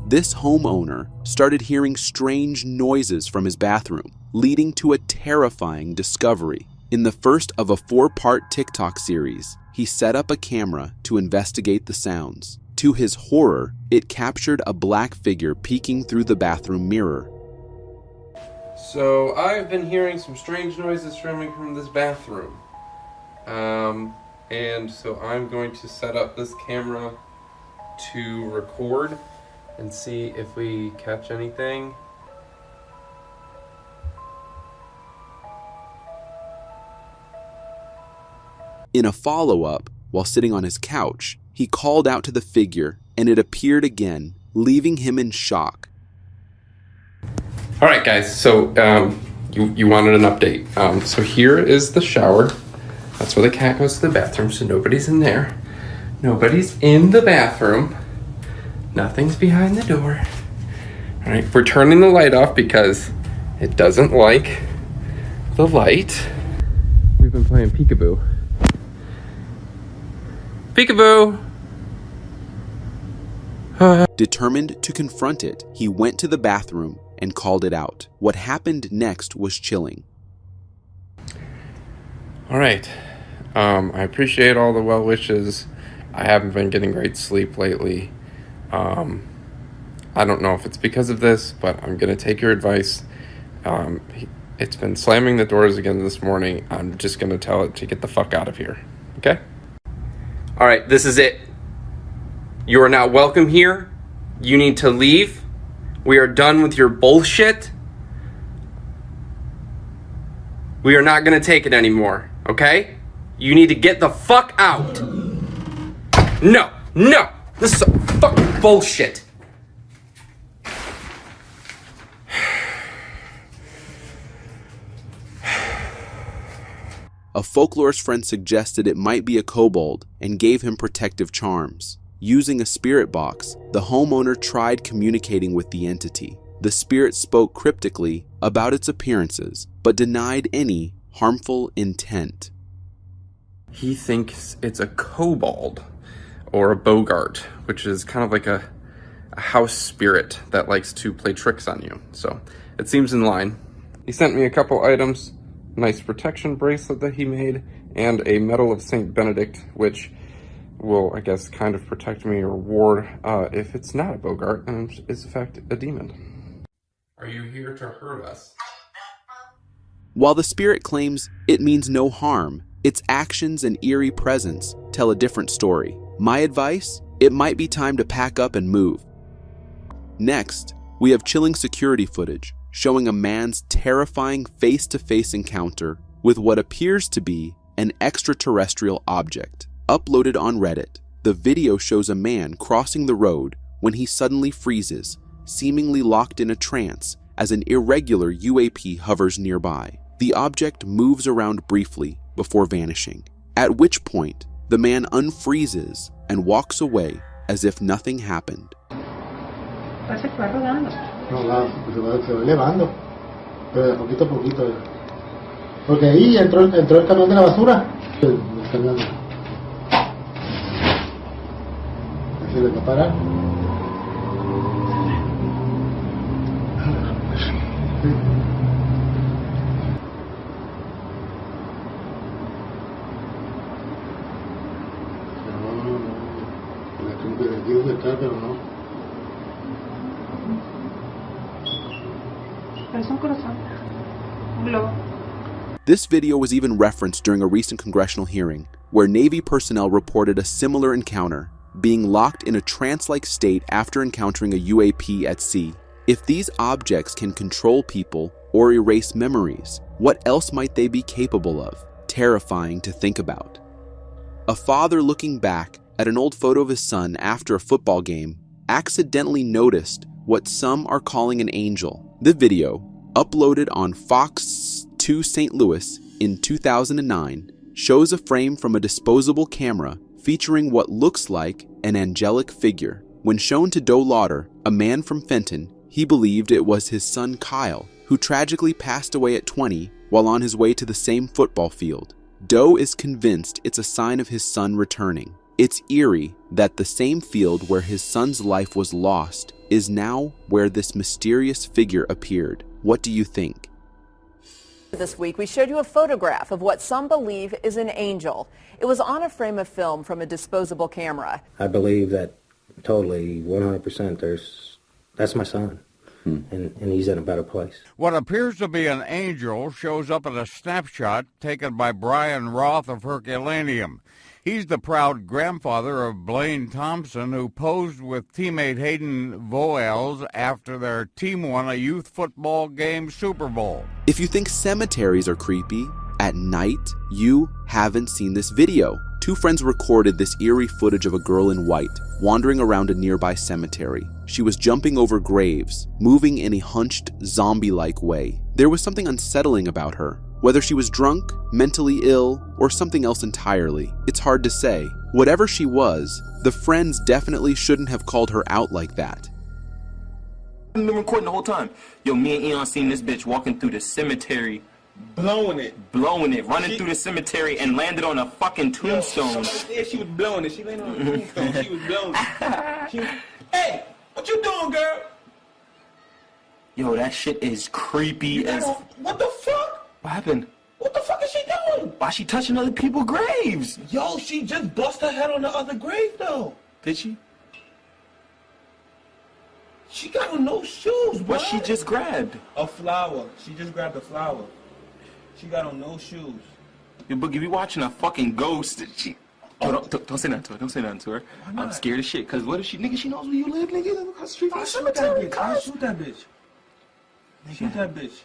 This homeowner started hearing strange noises from his bathroom, leading to a terrifying discovery. In the first of a 4-part TikTok series, he set up a camera to investigate the sounds. To his horror, it captured a black figure peeking through the bathroom mirror. So I've been hearing some strange noises coming from this bathroom. And so I'm going to set up this camera to record and see if we catch anything. In a follow-up, while sitting on his couch, he called out to the figure and it appeared again, leaving him in shock. Alright guys, so you wanted an update. So here is the shower. That's where the cat goes to the bathroom, so nobody's in there. Nobody's in the bathroom. Nothing's behind the door. Alright, we're turning the light off because it doesn't like the light. We've been playing peekaboo. Peekaboo! Determined to confront it, he went to the bathroom and called it out. What happened next was chilling. Alright, I appreciate all the well wishes. I haven't been getting great sleep lately. I don't know if it's because of this, but I'm gonna take your advice. It's been slamming the doors again this morning. I'm just gonna tell it to get the fuck out of here, okay? Alright, this is it. You are not welcome here. You need to leave. We are done with your bullshit. We are not gonna take it anymore, okay? You need to get the fuck out. No, no, this is fucking bullshit. A folklorist friend suggested it might be a kobold and gave him protective charms. Using a spirit box, the homeowner tried communicating with the entity. The spirit spoke cryptically about its appearances, but denied any harmful intent. He thinks it's a kobold or a bogart, which is kind of like a house spirit that likes to play tricks on you. So it seems in line. He sent me a couple items, nice protection bracelet that he made, and a medal of Saint Benedict, which will, I guess, kind of protect me or ward if it's not a bogart and is in fact a demon. Are you here to hurt us? While the spirit claims it means no harm, its actions and eerie presence tell a different story. My advice? It might be time to pack up and move. Next, we have chilling security footage showing a man's terrifying face-to-face encounter with what appears to be an extraterrestrial object. Uploaded on Reddit, the video shows a man crossing the road when he suddenly freezes, seemingly locked in a trance as an irregular UAP hovers nearby. The object moves around briefly before vanishing, at which point the man unfreezes and walks away as if nothing happened. Parece que va rodando. No, se va elevando, pero de poquito a poquito. Porque ahí entró el camión de la basura. El camión. Así le va a parar. Pero no. Parece un corazón. Un globo. This video was even referenced during a recent congressional hearing, where Navy personnel reported a similar encounter, being locked in a trance-like state after encountering a UAP at sea. If these objects can control people or erase memories, what else might they be capable of? Terrifying to think about. A father looking back at an old photo of his son after a football game accidentally noticed what some are calling an angel. The video, uploaded on Fox 2 St. Louis in 2009, shows a frame from a disposable camera featuring what looks like an angelic figure. When shown to Doe Lauder, a man from Fenton, He believed it was his son Kyle, who tragically passed away at 20 while on his way to the same football field. Doe is convinced it's a sign of his son returning. It's eerie that the same field where his son's life was lost is now where this mysterious figure appeared. What do you think? This week, we showed you a photograph of what some believe is an angel. It was on a frame of film from a disposable camera. I believe that totally, 100%, that's my son. And he's in a better place. What appears to be an angel shows up in a snapshot taken by Brian Roth of Herculaneum. He's the proud grandfather of Blaine Thompson, who posed with teammate Hayden Voelz after their team won a youth football game Super Bowl. If you think cemeteries are creepy, at night, you haven't seen this video. Two friends recorded this eerie footage of a girl in white wandering around a nearby cemetery. She was jumping over graves, moving in a hunched, zombie-like way. There was something unsettling about her. Whether she was drunk, mentally ill, or something else entirely, it's hard to say. Whatever she was, the friends definitely shouldn't have called her out like that. I've been recording the whole time. Yo, me and Eon seen this bitch walking through the cemetery. Blowing it, running through the cemetery and landed on a fucking tombstone. Yeah, she was blowing it. She landed on a tombstone. She was blowing it. Hey, what you doing, girl? Yo, that shit is creepy as... What the fuck? What happened? What the fuck is she doing? Why she touching other people's graves? Yo, she just bust her head on the other grave, though. Did she? She got on no shoes, bro. What she just grabbed? A flower. She just grabbed a flower. She got on no shoes. Yo, Boogie, we watching a fucking ghost. She... Oh, don't say nothing to her. Don't say nothing to her. I'm scared as shit. Cause what if she, nigga, she knows where you live, nigga. Live across the street from the cemetery. I'll shoot that bitch. Shoot that bitch.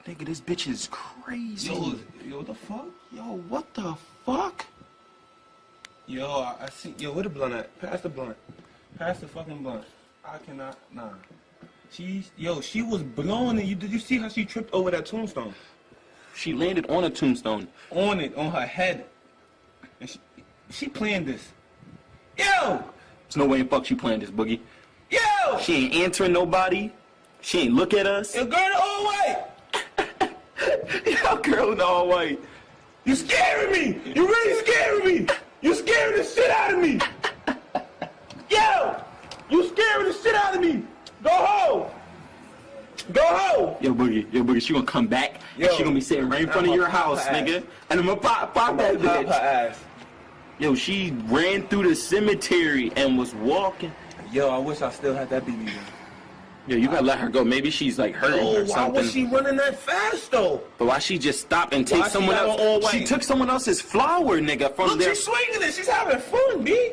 Nigga, this bitch is crazy. Yo, what the fuck? Yo, what the fuck? Yo, I see. Yo, where the blunt at? Pass the blunt. Pass the fucking blunt. I cannot. Nah. She was blowing it. Did you see how she tripped over that tombstone? She landed on a tombstone. On it, on her head. And she planned this. Yo! There's no way in fuck she planned this, Boogie. Yo! She ain't answering nobody. She ain't look at us. Yo, girl in the all white! Yo, girl in the all white. You scaring me! You really scaring me! You scaring the shit out of me! Yo! You scaring the shit out of me! Go home! Go home! Yo, Boogie, she gonna come back and she gonna be sitting right in front of your house, nigga. And I'm gonna pop that bitch. Her ass. Yo, she ran through the cemetery and was walking. Yo, I wish I still had that BB gun. Yo, you gotta let her go. Maybe she's like hurting or something. Why was she running that fast though? But why she just stop and take someone else? She took someone else's flower, nigga, from there. Look, she's swinging it. She's having fun, B.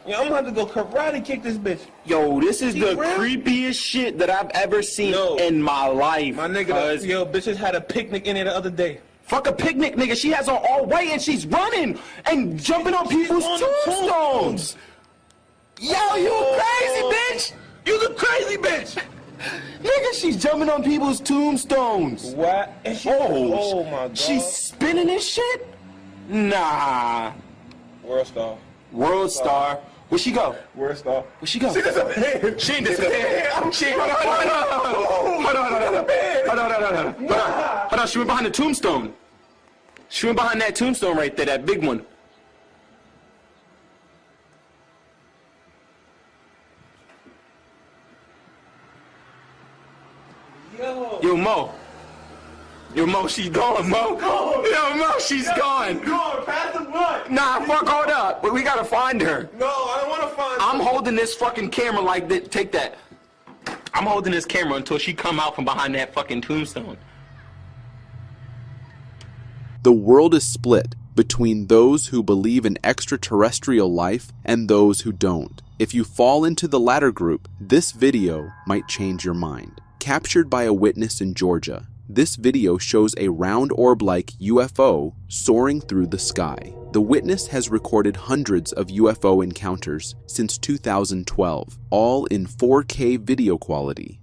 Yeah, I'm gonna have to go karate kick this bitch. Yo, this is the creepiest shit that I've ever seen in my life. My nigga, yo, bitches had a picnic in there the other day. Fuck a picnic, nigga. She has on all white and she's running and jumping on people's tombstones. Yo, you crazy bitch. You the crazy bitch. Nigga, she's jumping on people's tombstones. What? Oh my God. She's spinning this shit? Nah. World star. World star. Where'd she go? World star. Where'd she go? She disappeared. She ain't disappeared. Hold on. She went behind the tombstone. She went behind that tombstone right there, that big one. Yo, Mo. Yo, Mo, she's gone, Mo. Yo, Mo, she's gone. Pass the blunt. Nah, fuck, hold up. We gotta find her. No, I don't want to find her. I'm holding this fucking camera like this. Take that. I'm holding this camera until she come out from behind that fucking tombstone. The world is split between those who believe in extraterrestrial life and those who don't. If you fall into the latter group, this video might change your mind. Captured by a witness in Georgia, this video shows a round orb-like UFO soaring through the sky. The witness has recorded hundreds of UFO encounters since 2012, all in 4K video quality.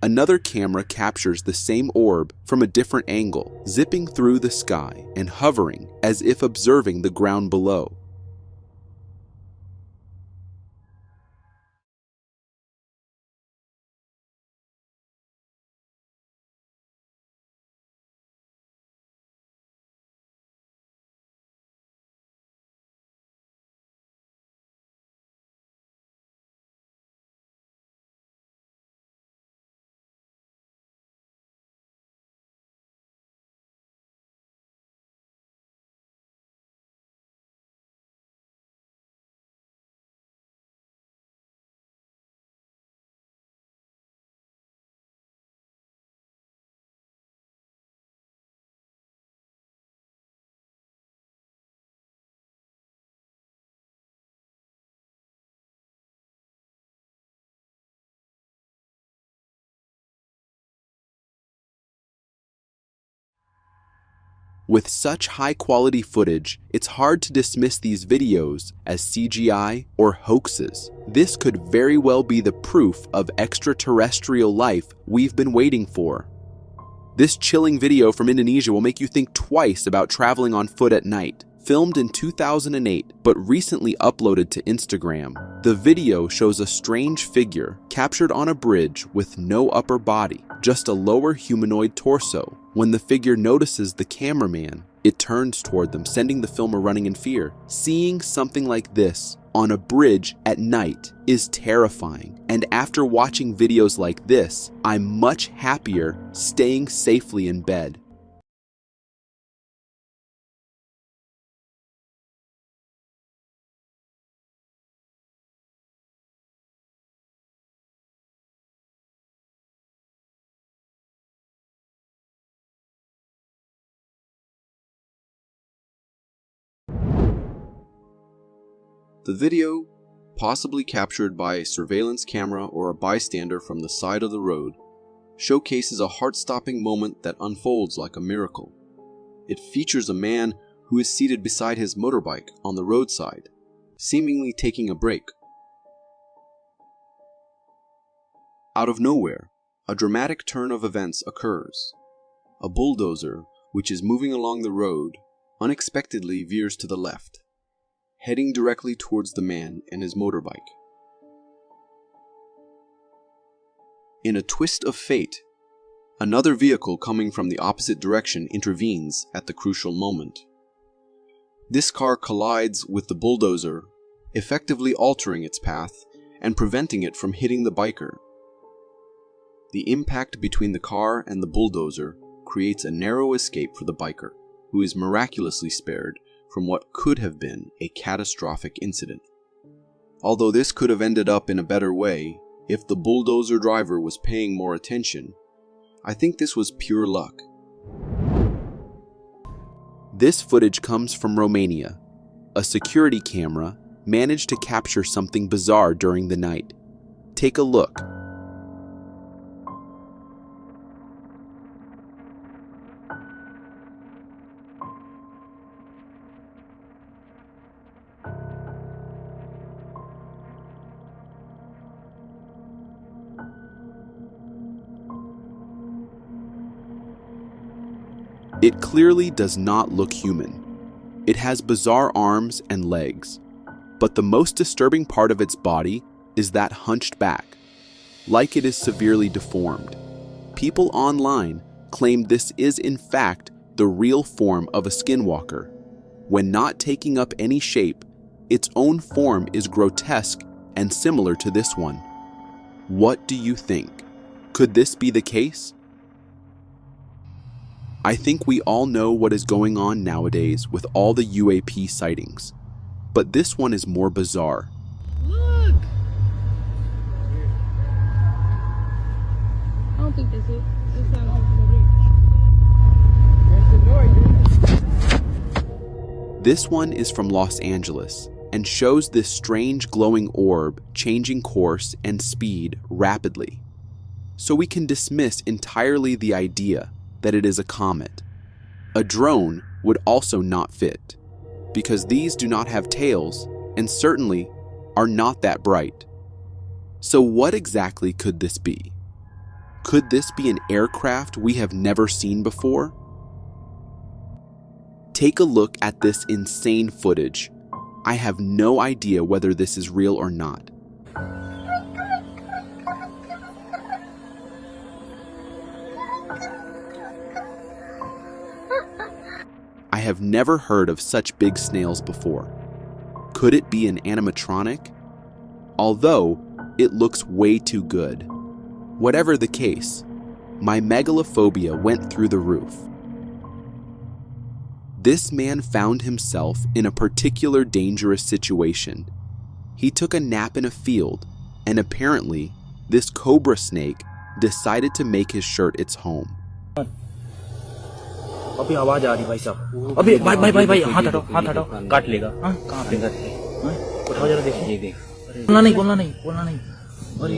Another camera captures the same orb from a different angle, zipping through the sky and hovering as if observing the ground below. With such high-quality footage, it's hard to dismiss these videos as CGI or hoaxes. This could very well be the proof of extraterrestrial life we've been waiting for. This chilling video from Indonesia will make you think twice about traveling on foot at night. Filmed in 2008, but recently uploaded to Instagram, the video shows a strange figure captured on a bridge with no upper body, just a lower humanoid torso. When the figure notices the cameraman, it turns toward them, sending the filmer running in fear. Seeing something like this on a bridge at night is terrifying, and after watching videos like this, I'm much happier staying safely in bed. The video, possibly captured by a surveillance camera or a bystander from the side of the road, showcases a heart-stopping moment that unfolds like a miracle. It features a man who is seated beside his motorbike on the roadside, seemingly taking a break. Out of nowhere, a dramatic turn of events occurs. A bulldozer, which is moving along the road, unexpectedly veers to the left, heading directly towards the man and his motorbike. In a twist of fate, another vehicle coming from the opposite direction intervenes at the crucial moment. This car collides with the bulldozer, effectively altering its path and preventing it from hitting the biker. The impact between the car and the bulldozer creates a narrow escape for the biker, who is miraculously spared from what could have been a catastrophic incident. Although this could have ended up in a better way if the bulldozer driver was paying more attention, I think this was pure luck. This footage comes from Romania. A security camera managed to capture something bizarre during the night. Take a look. It clearly does not look human. It has bizarre arms and legs, but the most disturbing part of its body is that hunched back, like it is severely deformed. People online claim this is in fact the real form of a skinwalker. When not taking up any shape, its own form is grotesque and similar to this one. What do you think? Could this be the case? I think we all know what is going on nowadays with all the UAP sightings, but this one is more bizarre. Look! I don't think that's it. This one is from Los Angeles and shows this strange glowing orb changing course and speed rapidly. So we can dismiss entirely the idea that it is a comet. A drone would also not fit, because these do not have tails and certainly are not that bright. So what exactly could this be? Could this be an aircraft we have never seen before? Take a look at this insane footage. I have no idea whether this is real or not. I have never heard of such big snails before. Could it be an animatronic? Although, it looks way too good. Whatever the case, my megalophobia went through the roof. This man found himself in a particular dangerous situation. He took a nap in a field, and apparently, this cobra snake decided to make his shirt its home. अभी आवाज आ रही भाई साहब अभी भाई हाथ हटाओ काट लेगा हाँ कहाँ पे उठाओ जरा देखिए ये देख बोलना नहीं अरे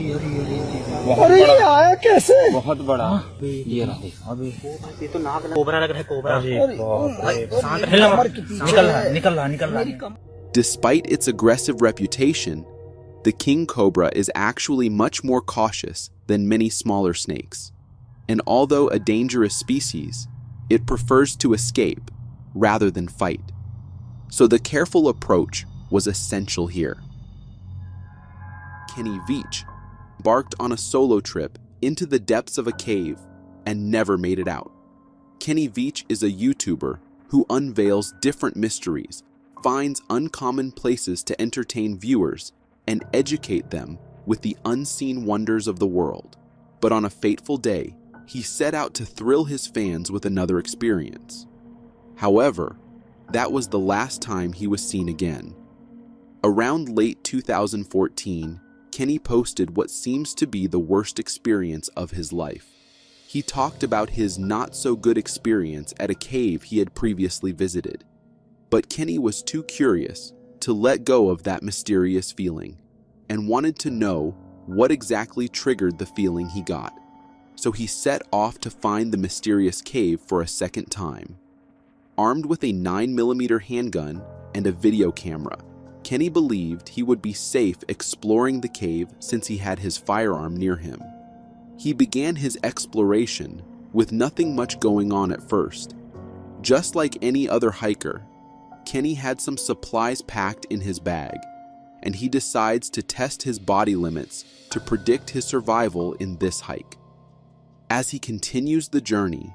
ये आया कैसे बहुत बड़ा ये रहा देख अभी ये तो नाक कोबरा लग रहा है कोबरा शांत रहना निकल रहा Despite its aggressive reputation, the king cobra is actually much more cautious than many smaller snakes. And although a dangerous species, it prefers to escape rather than fight. So the careful approach was essential here. Kenny Veach embarked on a solo trip into the depths of a cave and never made it out. Kenny Veach is a YouTuber who unveils different mysteries, finds uncommon places to entertain viewers, and educate them with the unseen wonders of the world. But on a fateful day, he set out to thrill his fans with another experience. However, that was the last time he was seen again. Around late 2014, Kenny posted what seems to be the worst experience of his life. He talked about his not-so-good experience at a cave he had previously visited. But Kenny was too curious to let go of that mysterious feeling and wanted to know what exactly triggered the feeling he got. So he set off to find the mysterious cave for a second time. Armed with a 9mm handgun and a video camera, Kenny believed he would be safe exploring the cave since he had his firearm near him. He began his exploration with nothing much going on at first. Just like any other hiker, Kenny had some supplies packed in his bag, and he decides to test his body limits to predict his survival in this hike. As he continues the journey,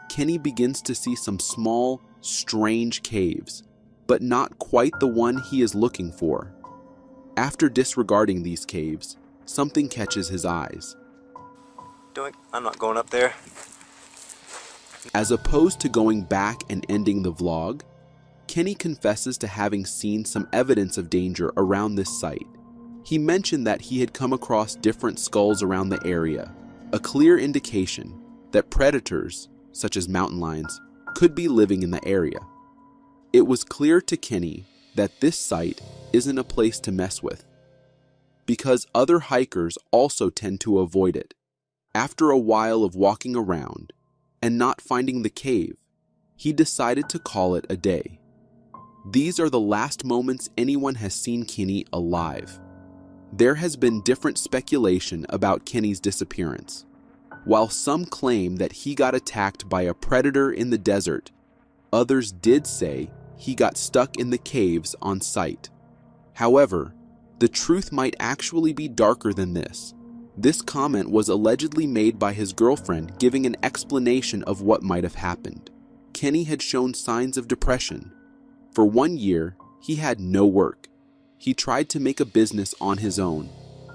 Kenny begins to see some small, strange caves, but not quite the one he is looking for. After disregarding these caves, something catches his eyes. I'm not going up there. As opposed to going back and ending the vlog, Kenny confesses to having seen some evidence of danger around this site. He mentioned that he had come across different skulls around the area, a clear indication that predators, such as mountain lions, could be living in the area. It was clear to Kenny that this site isn't a place to mess with, because other hikers also tend to avoid it. After a while of walking around and not finding the cave, he decided to call it a day. These are the last moments anyone has seen Kenny alive. There has been different speculation about Kenny's disappearance. While some claim that he got attacked by a predator in the desert, others did say he got stuck in the caves on site. However, the truth might actually be darker than this. This comment was allegedly made by his girlfriend giving an explanation of what might have happened. Kenny had shown signs of depression. For 1 year, he had no work. He tried to make a business on his own,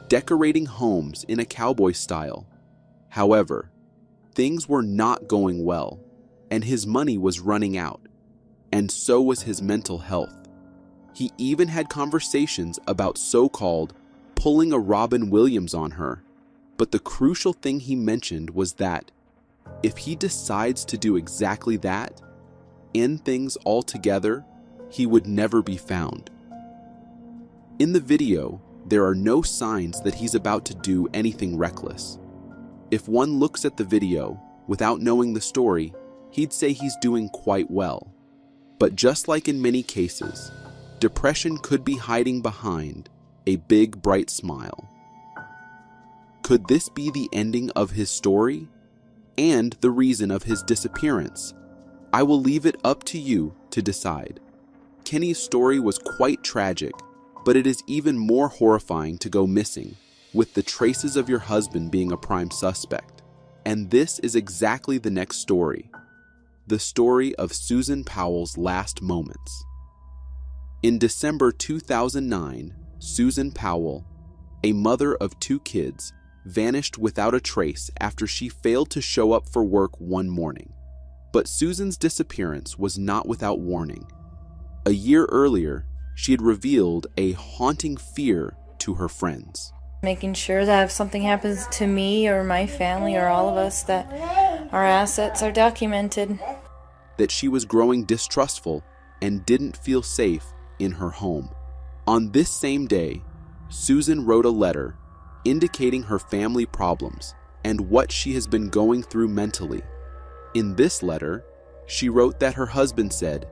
decorating homes in a cowboy style. However, things were not going well, and his money was running out, and so was his mental health. He even had conversations about so-called pulling a Robin Williams on her, but the crucial thing he mentioned was that if he decides to do exactly that, end things altogether, he would never be found. In the video, there are no signs that he's about to do anything reckless. If one looks at the video without knowing the story, he'd say he's doing quite well. But just like in many cases, depression could be hiding behind a big, bright smile. Could this be the ending of his story and the reason of his disappearance? I will leave it up to you to decide. Kenny's story was quite tragic, but it is even more horrifying to go missing, with the traces of your husband being a prime suspect. And this is exactly the next story, the story of Susan Powell's last moments. In December 2009, Susan Powell, a mother of 2 kids, vanished without a trace after she failed to show up for work one morning. But Susan's disappearance was not without warning. A year earlier, she had revealed a haunting fear to her friends. Making sure that if something happens to me or my family or all of us, that our assets are documented. That she was growing distrustful and didn't feel safe in her home. On this same day, Susan wrote a letter indicating her family problems and what she has been going through mentally. In this letter, she wrote that her husband said,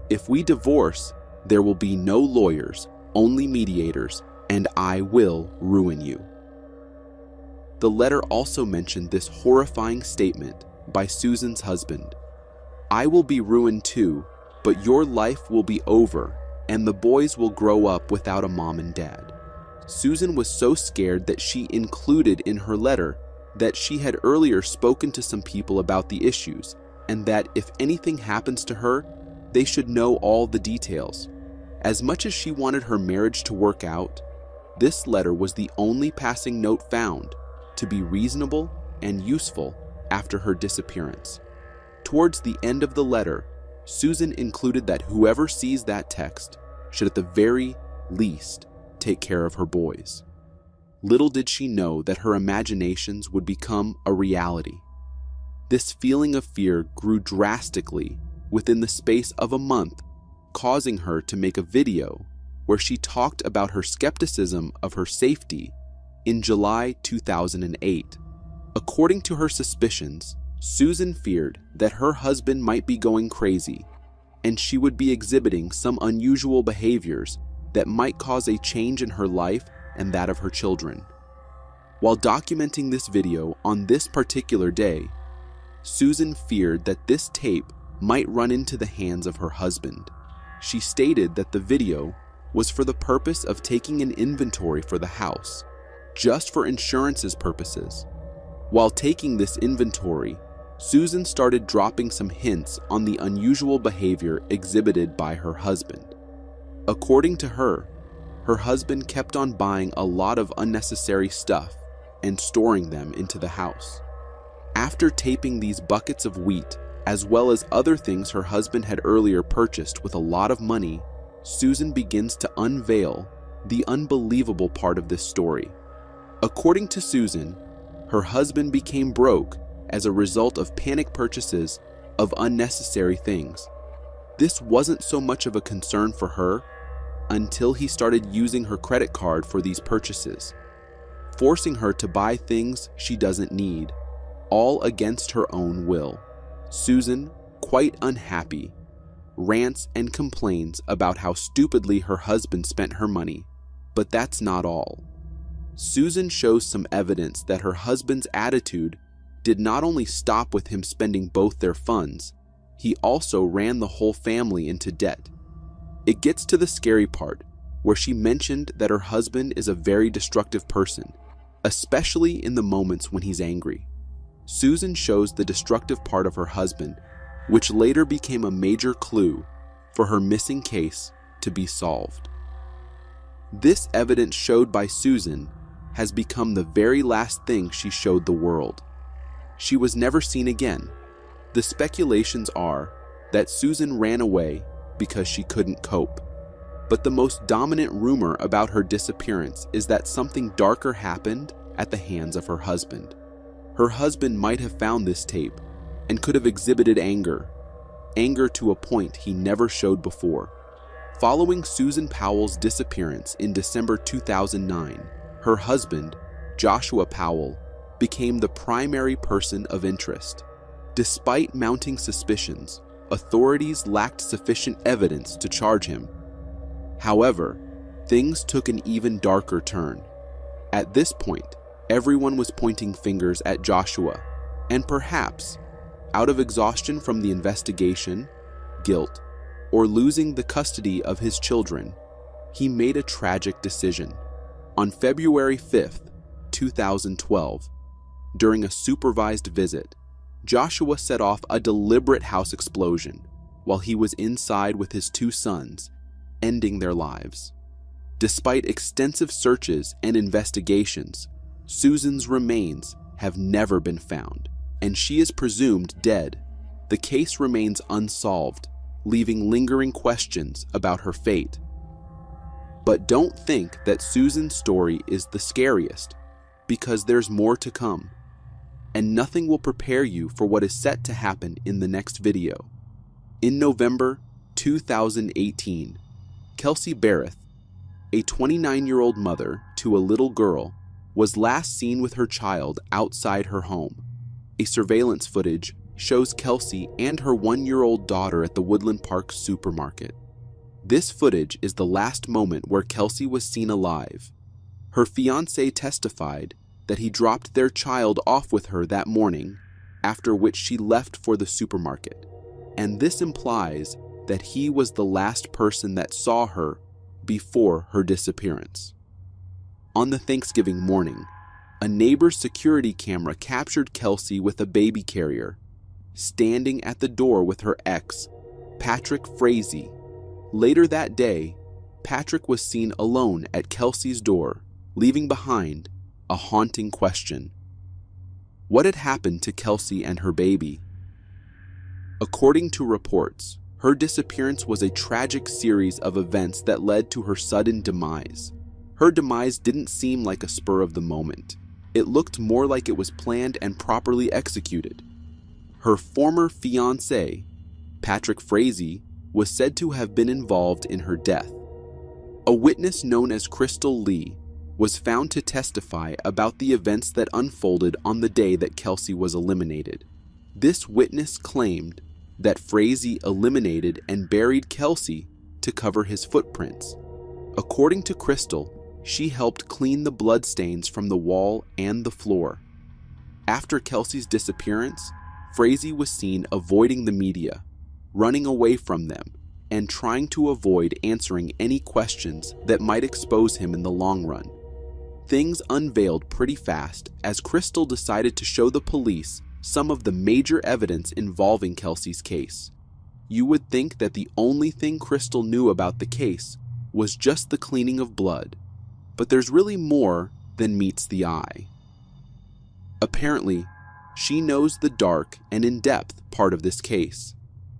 "If we divorce, there will be no lawyers, only mediators, and I will ruin you." The letter also mentioned this horrifying statement by Susan's husband: "I will be ruined too, but your life will be over, and the boys will grow up without a mom and dad." Susan was so scared that she included in her letter that she had earlier spoken to some people about the issues, and that if anything happens to her, they should know all the details. As much as she wanted her marriage to work out, this letter was the only passing note found to be reasonable and useful after her disappearance. Towards the end of the letter, Susan included that whoever sees that text should at the very least take care of her boys. Little did she know that her imaginations would become a reality. This feeling of fear grew drastically within the space of a month, causing her to make a video where she talked about her skepticism of her safety in July 2008. According to her suspicions, Susan feared that her husband might be going crazy, and she would be exhibiting some unusual behaviors that might cause a change in her life and that of her children. While documenting this video on this particular day, Susan feared that this tape might run into the hands of her husband. She stated that the video was for the purpose of taking an inventory for the house, just for insurances purposes. While taking this inventory, Susan started dropping some hints on the unusual behavior exhibited by her husband. According to her, her husband kept on buying a lot of unnecessary stuff and storing them into the house. After taping these buckets of wheat, as well as other things her husband had earlier purchased with a lot of money, Susan begins to unveil the unbelievable part of this story. According to Susan, her husband became broke as a result of panic purchases of unnecessary things. This wasn't so much of a concern for her until he started using her credit card for these purchases, forcing her to buy things she doesn't need, all against her own will. Susan, quite unhappy, rants and complains about how stupidly her husband spent her money, but that's not all. Susan shows some evidence that her husband's attitude did not only stop with him spending both their funds, he also ran the whole family into debt. It gets to the scary part, where she mentioned that her husband is a very destructive person, especially in the moments when he's angry. Susan shows the destructive part of her husband, which later became a major clue for her missing case to be solved. This evidence showed by Susan has become the very last thing she showed the world. She was never seen again. The speculations are that Susan ran away because she couldn't cope. But the most dominant rumor about her disappearance is that something darker happened at the hands of her husband. Her husband might have found this tape and could have exhibited anger to a point he never showed before. Following Susan Powell's disappearance in December 2009, her husband, Joshua Powell, became the primary person of interest. Despite mounting suspicions, authorities lacked sufficient evidence to charge him. However, things took an even darker turn. At this point, Everyone was pointing fingers at Joshua, and perhaps, out of exhaustion from the investigation, guilt, or losing the custody of his children, he made a tragic decision. On February 5th, 2012, during a supervised visit, Joshua set off a deliberate house explosion while he was inside with his 2 sons, ending their lives. Despite extensive searches and investigations, Susan's remains have never been found, and she is presumed dead. The case remains unsolved, leaving lingering questions about her fate. But don't think that Susan's story is the scariest, because there's more to come, and nothing will prepare you for what is set to happen in the next video. In November 2018, Kelsey Barrett, a 29-year-old mother to a little girl, was last seen with her child outside her home. A surveillance footage shows Kelsey and her 1-year-old daughter at the Woodland Park supermarket. This footage is the last moment where Kelsey was seen alive. Her fiancé testified that he dropped their child off with her that morning, after which she left for the supermarket, and this implies that he was the last person that saw her before her disappearance. On the Thanksgiving morning, a neighbor's security camera captured Kelsey with a baby carrier, standing at the door with her ex, Patrick Frazee. Later that day, Patrick was seen alone at Kelsey's door, leaving behind a haunting question. What had happened to Kelsey and her baby? According to reports, her disappearance was a tragic series of events that led to her sudden demise. Her demise didn't seem like a spur of the moment. It looked more like it was planned and properly executed. Her former fiancé, Patrick Frazee, was said to have been involved in her death. A witness known as Crystal Lee was found to testify about the events that unfolded on the day that Kelsey was eliminated. This witness claimed that Frazee eliminated and buried Kelsey to cover his footprints. According to Crystal, she helped clean the bloodstains from the wall and the floor. After Kelsey's disappearance, Frazee was seen avoiding the media, running away from them, and trying to avoid answering any questions that might expose him in the long run. Things unveiled pretty fast as Crystal decided to show the police some of the major evidence involving Kelsey's case. You would think that the only thing Crystal knew about the case was just the cleaning of blood, but there's really more than meets the eye. Apparently, she knows the dark and in-depth part of this case.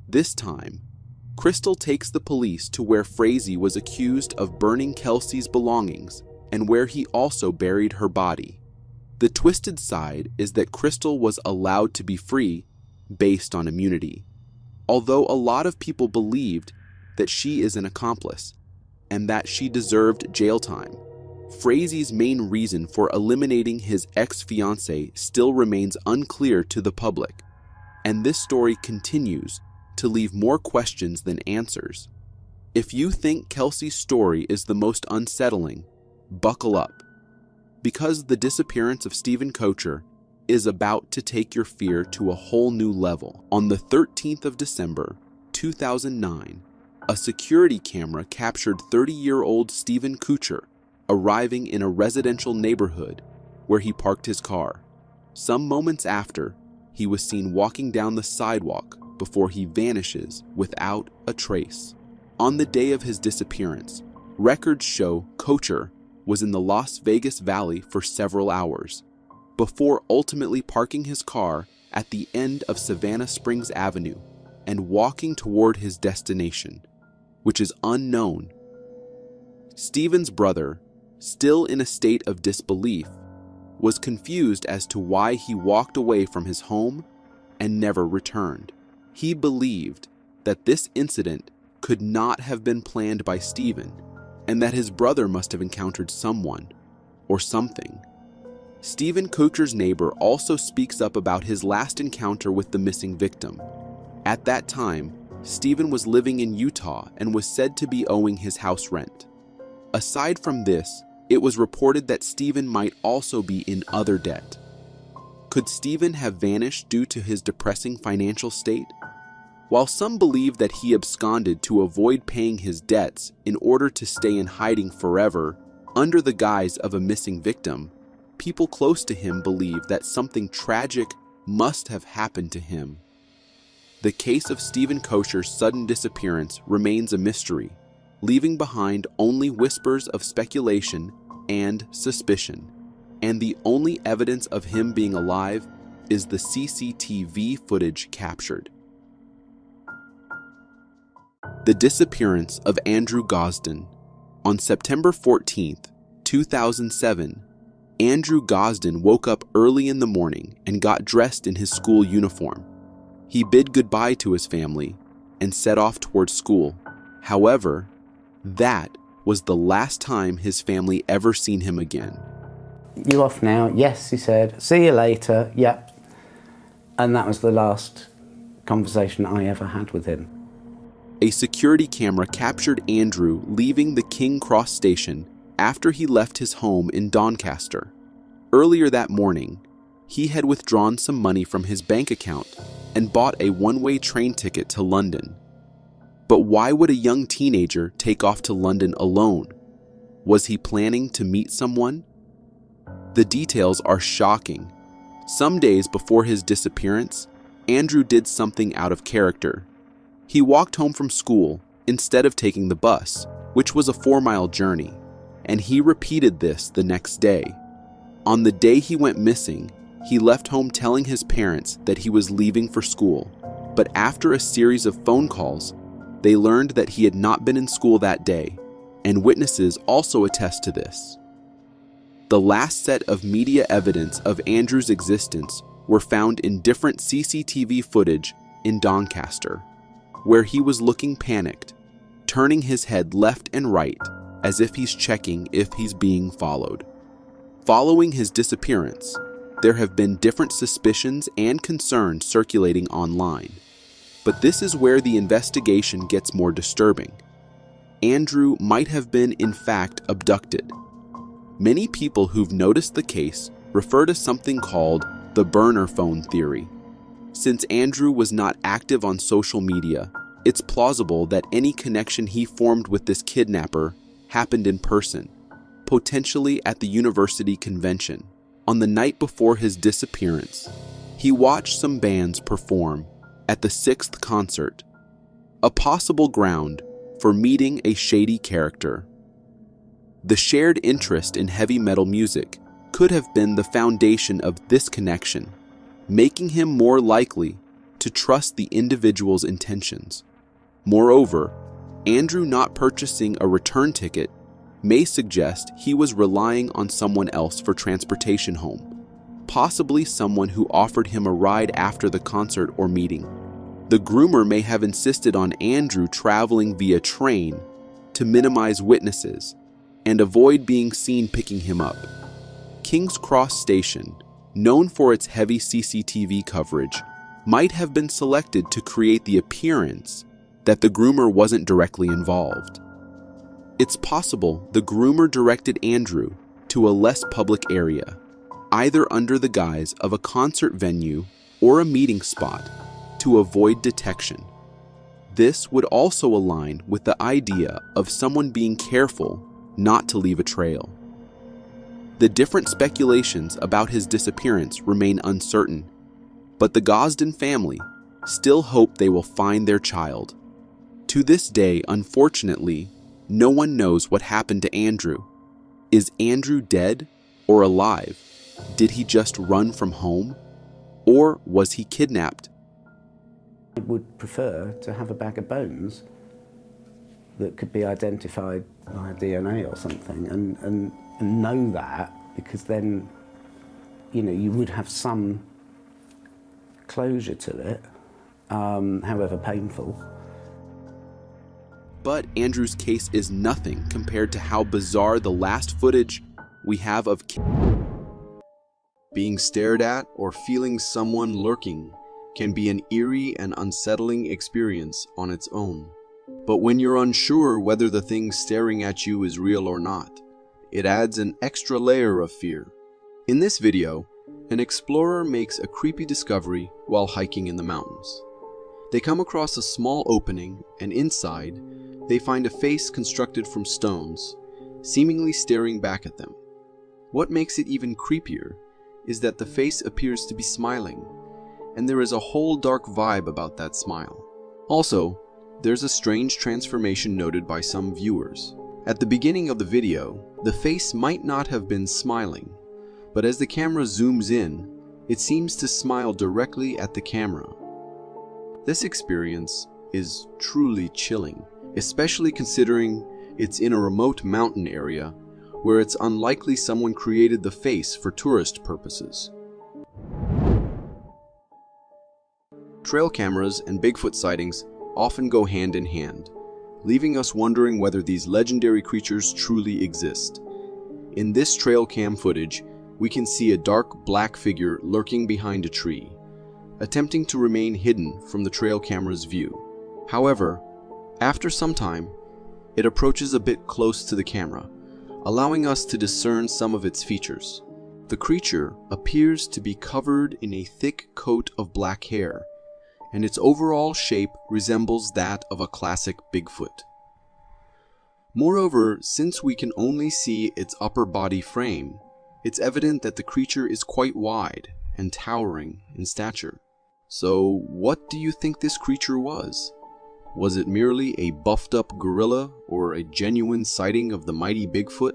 This time, Crystal takes the police to where Frazee was accused of burning Kelsey's belongings and where he also buried her body. The twisted side is that Crystal was allowed to be free based on immunity, although a lot of people believed that she is an accomplice and that she deserved jail time. Frazee's main reason for eliminating his ex-fiancée still remains unclear to the public, and this story continues to leave more questions than answers. If you think Kelsey's story is the most unsettling, buckle up, because the disappearance of Stephen Kocher is about to take your fear to a whole new level. On the 13th of December, 2009, a security camera captured 30-year-old Stephen Kocher arriving in a residential neighborhood where he parked his car. Some moments after, he was seen walking down the sidewalk before he vanishes without a trace. On the day of his disappearance, records show Kocher was in the Las Vegas Valley for several hours, before ultimately parking his car at the end of Savannah Springs Avenue and walking toward his destination, which is unknown. Stephen's brother, still in a state of disbelief, was confused as to why he walked away from his home and never returned. He believed that this incident could not have been planned by Stephen, and that his brother must have encountered someone or something. Stephen Kocher's neighbor also speaks up about his last encounter with the missing victim. At that time, Stephen was living in Utah and was said to be owing his house rent. Aside from this, it was reported that Stephen might also be in other debt. Could Stephen have vanished due to his depressing financial state? While some believe that he absconded to avoid paying his debts in order to stay in hiding forever under the guise of a missing victim, people close to him believe that something tragic must have happened to him. The case of Stephen Kosher's sudden disappearance remains a mystery, leaving behind only whispers of speculation and suspicion, and the only evidence of him being alive is the CCTV footage captured. The disappearance of Andrew Gosden. On September 14th, 2007, Andrew Gosden woke up early in the morning and got dressed in his school uniform. He bid goodbye to his family and set off towards school. However, that was the last time his family ever seen him again. You off now? Yes, he said. See you later. Yep. And that was the last conversation I ever had with him. A security camera captured Andrew leaving the King Cross station after he left his home in Doncaster. Earlier that morning, he had withdrawn some money from his bank account and bought a one-way train ticket to London. But why would a young teenager take off to London alone? Was he planning to meet someone? The details are shocking. Some days before his disappearance, Andrew did something out of character. He walked home from school instead of taking the bus, which was a 4-mile journey, and he repeated this the next day. On the day he went missing, he left home telling his parents that he was leaving for school, but after a series of phone calls, they learned that he had not been in school that day, and witnesses also attest to this. The last set of media evidence of Andrew's existence were found in different CCTV footage in Doncaster, where he was looking panicked, turning his head left and right as if he's checking if he's being followed. Following his disappearance, there have been different suspicions and concerns circulating online. But this is where the investigation gets more disturbing. Andrew might have been in fact abducted. Many people who've noticed the case refer to something called the burner phone theory. Since Andrew was not active on social media, it's plausible that any connection he formed with this kidnapper happened in person, potentially at the university convention. On the night before his disappearance, he watched some bands perform at the 6th concert, a possible ground for meeting a shady character. The shared interest in heavy metal music could have been the foundation of this connection, making him more likely to trust the individual's intentions. Moreover, Andrew not purchasing a return ticket may suggest he was relying on someone else for transportation home, possibly someone who offered him a ride after the concert or meeting. The groomer may have insisted on Andrew traveling via train to minimize witnesses and avoid being seen picking him up. King's Cross Station, known for its heavy CCTV coverage, might have been selected to create the appearance that the groomer wasn't directly involved. It's possible the groomer directed Andrew to a less public area, either under the guise of a concert venue or a meeting spot, to avoid detection. This would also align with the idea of someone being careful not to leave a trail. The different speculations about his disappearance remain uncertain, but the Gosden family still hope they will find their child. To this day, unfortunately, no one knows what happened to Andrew. Is Andrew dead or alive? Did he just run from home? Or was he kidnapped? I would prefer to have a bag of bones that could be identified by DNA or something and know that, because then, you know, you would have some closure to it, however painful. But Andrew's case is nothing compared to how bizarre the last footage we have of being stared at or feeling someone lurking can be an eerie and unsettling experience on its own. But when you're unsure whether the thing staring at you is real or not, it adds an extra layer of fear. In this video, an explorer makes a creepy discovery while hiking in the mountains. They come across a small opening, and inside, they find a face constructed from stones, seemingly staring back at them. What makes it even creepier is that the face appears to be smiling, and there is a whole dark vibe about that smile. Also, there's a strange transformation noted by some viewers. At the beginning of the video, the face might not have been smiling, but as the camera zooms in, it seems to smile directly at the camera. This experience is truly chilling, especially considering it's in a remote mountain area where it's unlikely someone created the face for tourist purposes. Trail cameras and Bigfoot sightings often go hand in hand, leaving us wondering whether these legendary creatures truly exist. In this trail cam footage, we can see a dark black figure lurking behind a tree, attempting to remain hidden from the trail camera's view. However, after some time, it approaches a bit close to the camera, allowing us to discern some of its features. The creature appears to be covered in a thick coat of black hair, and its overall shape resembles that of a classic Bigfoot. Moreover, since we can only see its upper body frame, it's evident that the creature is quite wide and towering in stature. So, what do you think this creature was? Was it merely a buffed-up gorilla or a genuine sighting of the mighty Bigfoot?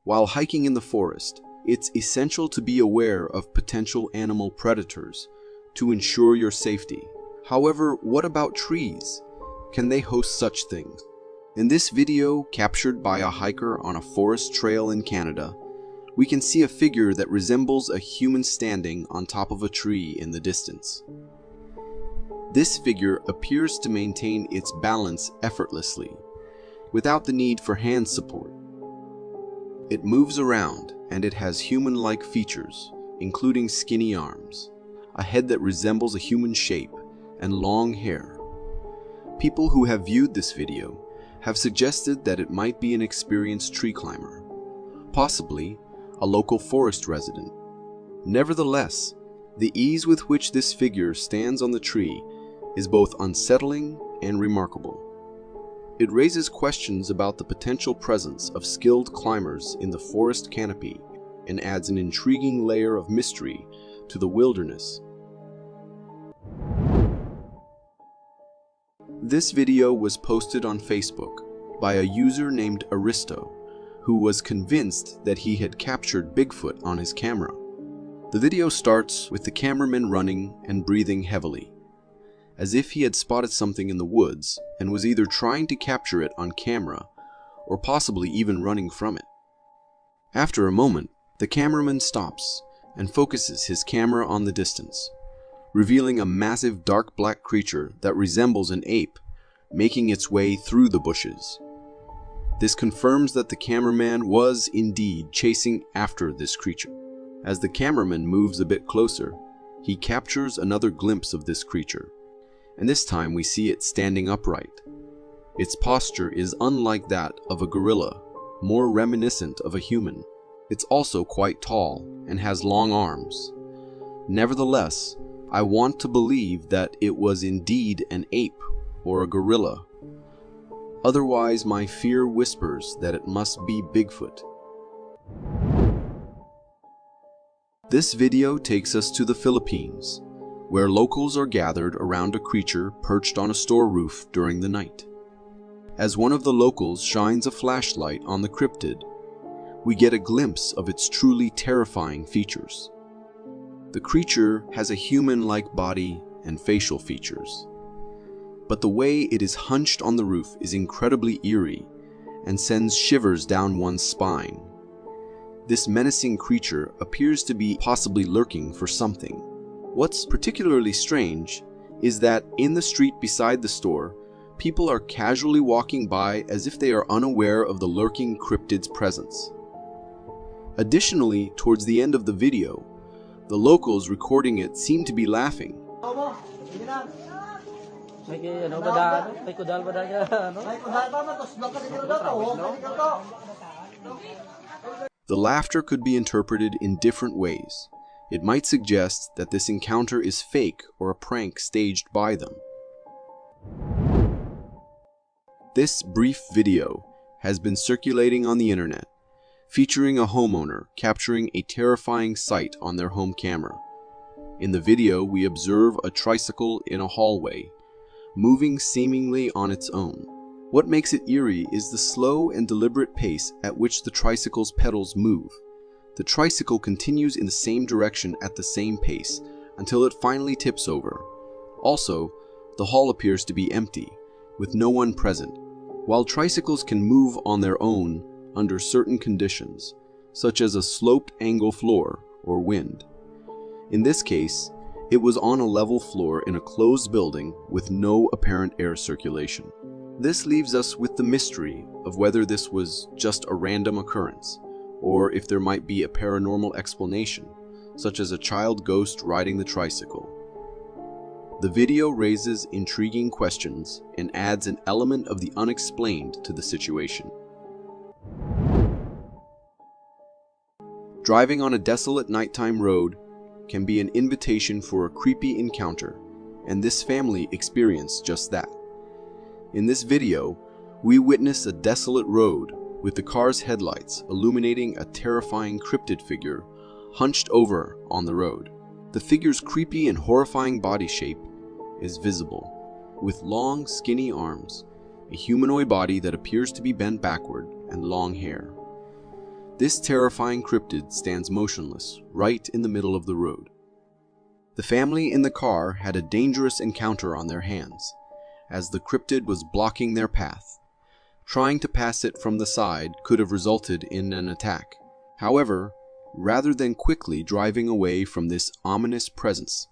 While hiking in the forest, it's essential to be aware of potential animal predators to ensure your safety. However, what about trees? Can they host such things? In this video, captured by a hiker on a forest trail in Canada, we can see a figure that resembles a human standing on top of a tree in the distance. This figure appears to maintain its balance effortlessly, without the need for hand support. It moves around, and it has human-like features, including skinny arms, a head that resembles a human shape, and long hair. People who have viewed this video have suggested that it might be an experienced tree climber, possibly a local forest resident. Nevertheless, the ease with which this figure stands on the tree is both unsettling and remarkable. It raises questions about the potential presence of skilled climbers in the forest canopy and adds an intriguing layer of mystery to the wilderness. This video was posted on Facebook by a user named Aristo, who was convinced that he had captured Bigfoot on his camera. The video starts with the cameraman running and breathing heavily, as if he had spotted something in the woods and was either trying to capture it on camera or possibly even running from it. After a moment, the cameraman stops and focuses his camera on the distance, revealing a massive dark black creature that resembles an ape making its way through the bushes. This confirms that the cameraman was indeed chasing after this creature. As the cameraman moves a bit closer, he captures another glimpse of this creature, and this time we see it standing upright. Its posture is unlike that of a gorilla, more reminiscent of a human. It's also quite tall and has long arms. Nevertheless, I want to believe that it was indeed an ape or a gorilla. Otherwise, my fear whispers that it must be Bigfoot. This video takes us to the Philippines, where locals are gathered around a creature perched on a store roof during the night. As one of the locals shines a flashlight on the cryptid, we get a glimpse of its truly terrifying features. The creature has a human-like body and facial features, but the way it is hunched on the roof is incredibly eerie and sends shivers down one's spine. This menacing creature appears to be possibly lurking for something. What's particularly strange is that in the street beside the store, people are casually walking by as if they are unaware of the lurking cryptid's presence. Additionally, towards the end of the video, the locals recording it seem to be laughing. The laughter could be interpreted in different ways. It might suggest that this encounter is fake or a prank staged by them. This brief video has been circulating on the internet, featuring a homeowner capturing a terrifying sight on their home camera. In the video, we observe a tricycle in a hallway, moving seemingly on its own. What makes it eerie is the slow and deliberate pace at which the tricycle's pedals move. The tricycle continues in the same direction at the same pace until it finally tips over. Also, the hall appears to be empty, with no one present. While tricycles can move on their own under certain conditions, such as a sloped angle floor or wind. In this case, it was on a level floor in a closed building with no apparent air circulation. This leaves us with the mystery of whether this was just a random occurrence, or if there might be a paranormal explanation, such as a child ghost riding the tricycle. The video raises intriguing questions and adds an element of the unexplained to the situation. Driving on a desolate nighttime road can be an invitation for a creepy encounter, and this family experienced just that. In this video, we witness a desolate road with the car's headlights illuminating a terrifying cryptid figure hunched over on the road. The figure's creepy and horrifying body shape is visible, with long, skinny arms, a humanoid body that appears to be bent backward, and long hair. This terrifying cryptid stands motionless, right in the middle of the road. The family in the car had a dangerous encounter on their hands, as the cryptid was blocking their path. Trying to pass it from the side could have resulted in an attack. However, rather than quickly driving away from this ominous presence,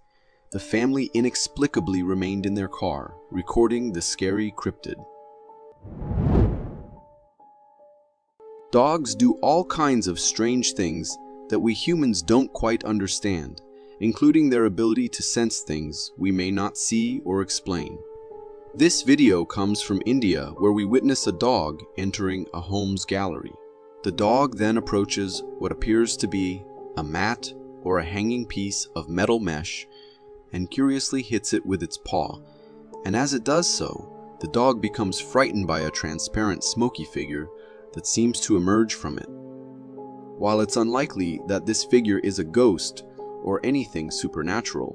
the family inexplicably remained in their car, recording the scary cryptid. Dogs do all kinds of strange things that we humans don't quite understand, including their ability to sense things we may not see or explain. This video comes from India, where we witness a dog entering a home's gallery. The dog then approaches what appears to be a mat or a hanging piece of metal mesh and curiously hits it with its paw, and as it does so, the dog becomes frightened by a transparent smoky figure that seems to emerge from it. While it's unlikely that this figure is a ghost or anything supernatural,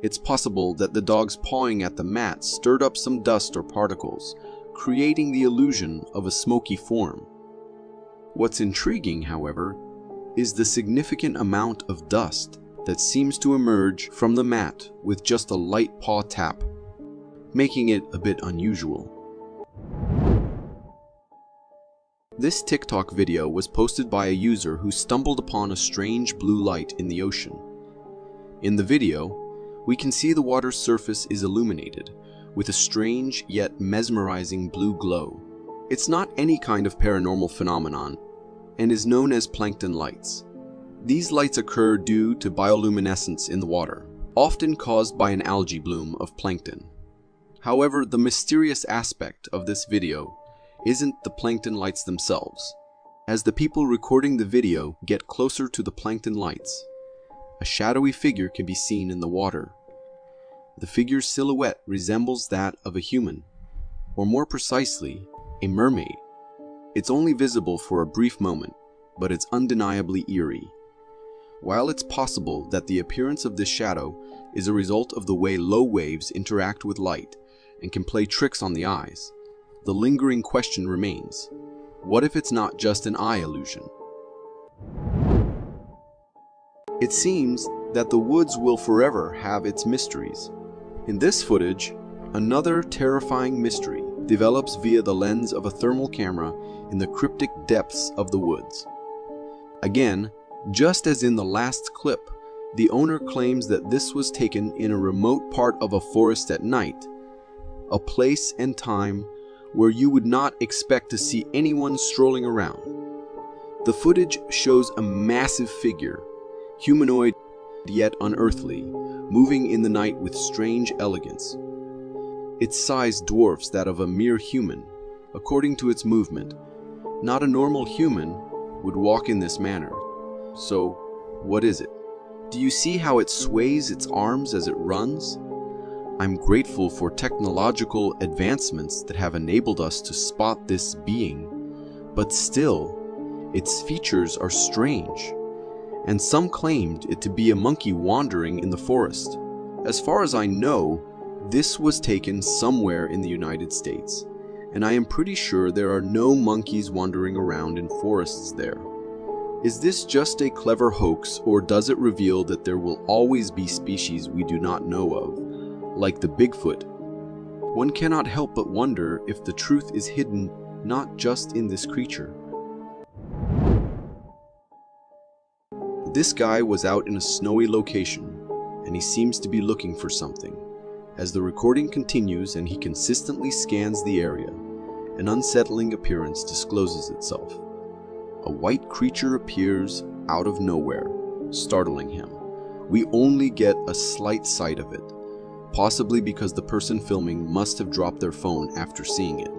it's possible that the dog's pawing at the mat stirred up some dust or particles, creating the illusion of a smoky form. What's intriguing, however, is the significant amount of dust that seems to emerge from the mat with just a light paw tap, making it a bit unusual. This TikTok video was posted by a user who stumbled upon a strange blue light in the ocean. In the video, we can see the water's surface is illuminated with a strange yet mesmerizing blue glow. It's not any kind of paranormal phenomenon and is known as plankton lights. These lights occur due to bioluminescence in the water, often caused by an algae bloom of plankton. However, the mysterious aspect of this video isn't the plankton lights themselves. As the people recording the video get closer to the plankton lights, a shadowy figure can be seen in the water. The figure's silhouette resembles that of a human, or more precisely, a mermaid. It's only visible for a brief moment, but it's undeniably eerie. While it's possible that the appearance of this shadow is a result of the way low waves interact with light and can play tricks on the eyes, the lingering question remains: what if it's not just an eye illusion? It seems that the woods will forever have its mysteries. In this footage, another terrifying mystery develops via the lens of a thermal camera in the cryptic depths of the woods. Again, just as in the last clip, the owner claims that this was taken in a remote part of a forest at night, a place and time where you would not expect to see anyone strolling around. The footage shows a massive figure, humanoid yet unearthly, moving in the night with strange elegance. Its size dwarfs that of a mere human, according to its movement. Not a normal human would walk in this manner. So, what is it? Do you see how it sways its arms as it runs? I'm grateful for technological advancements that have enabled us to spot this being, but still, its features are strange, and some claimed it to be a monkey wandering in the forest. As far as I know, this was taken somewhere in the United States, and I am pretty sure there are no monkeys wandering around in forests there. Is this just a clever hoax, or does it reveal that there will always be species we do not know of, like the Bigfoot? One cannot help but wonder if the truth is hidden not just in this creature. This guy was out in a snowy location, and he seems to be looking for something. As the recording continues and he consistently scans the area, an unsettling appearance discloses itself. A white creature appears out of nowhere, startling him. We only get a slight sight of it, possibly because the person filming must have dropped their phone after seeing it.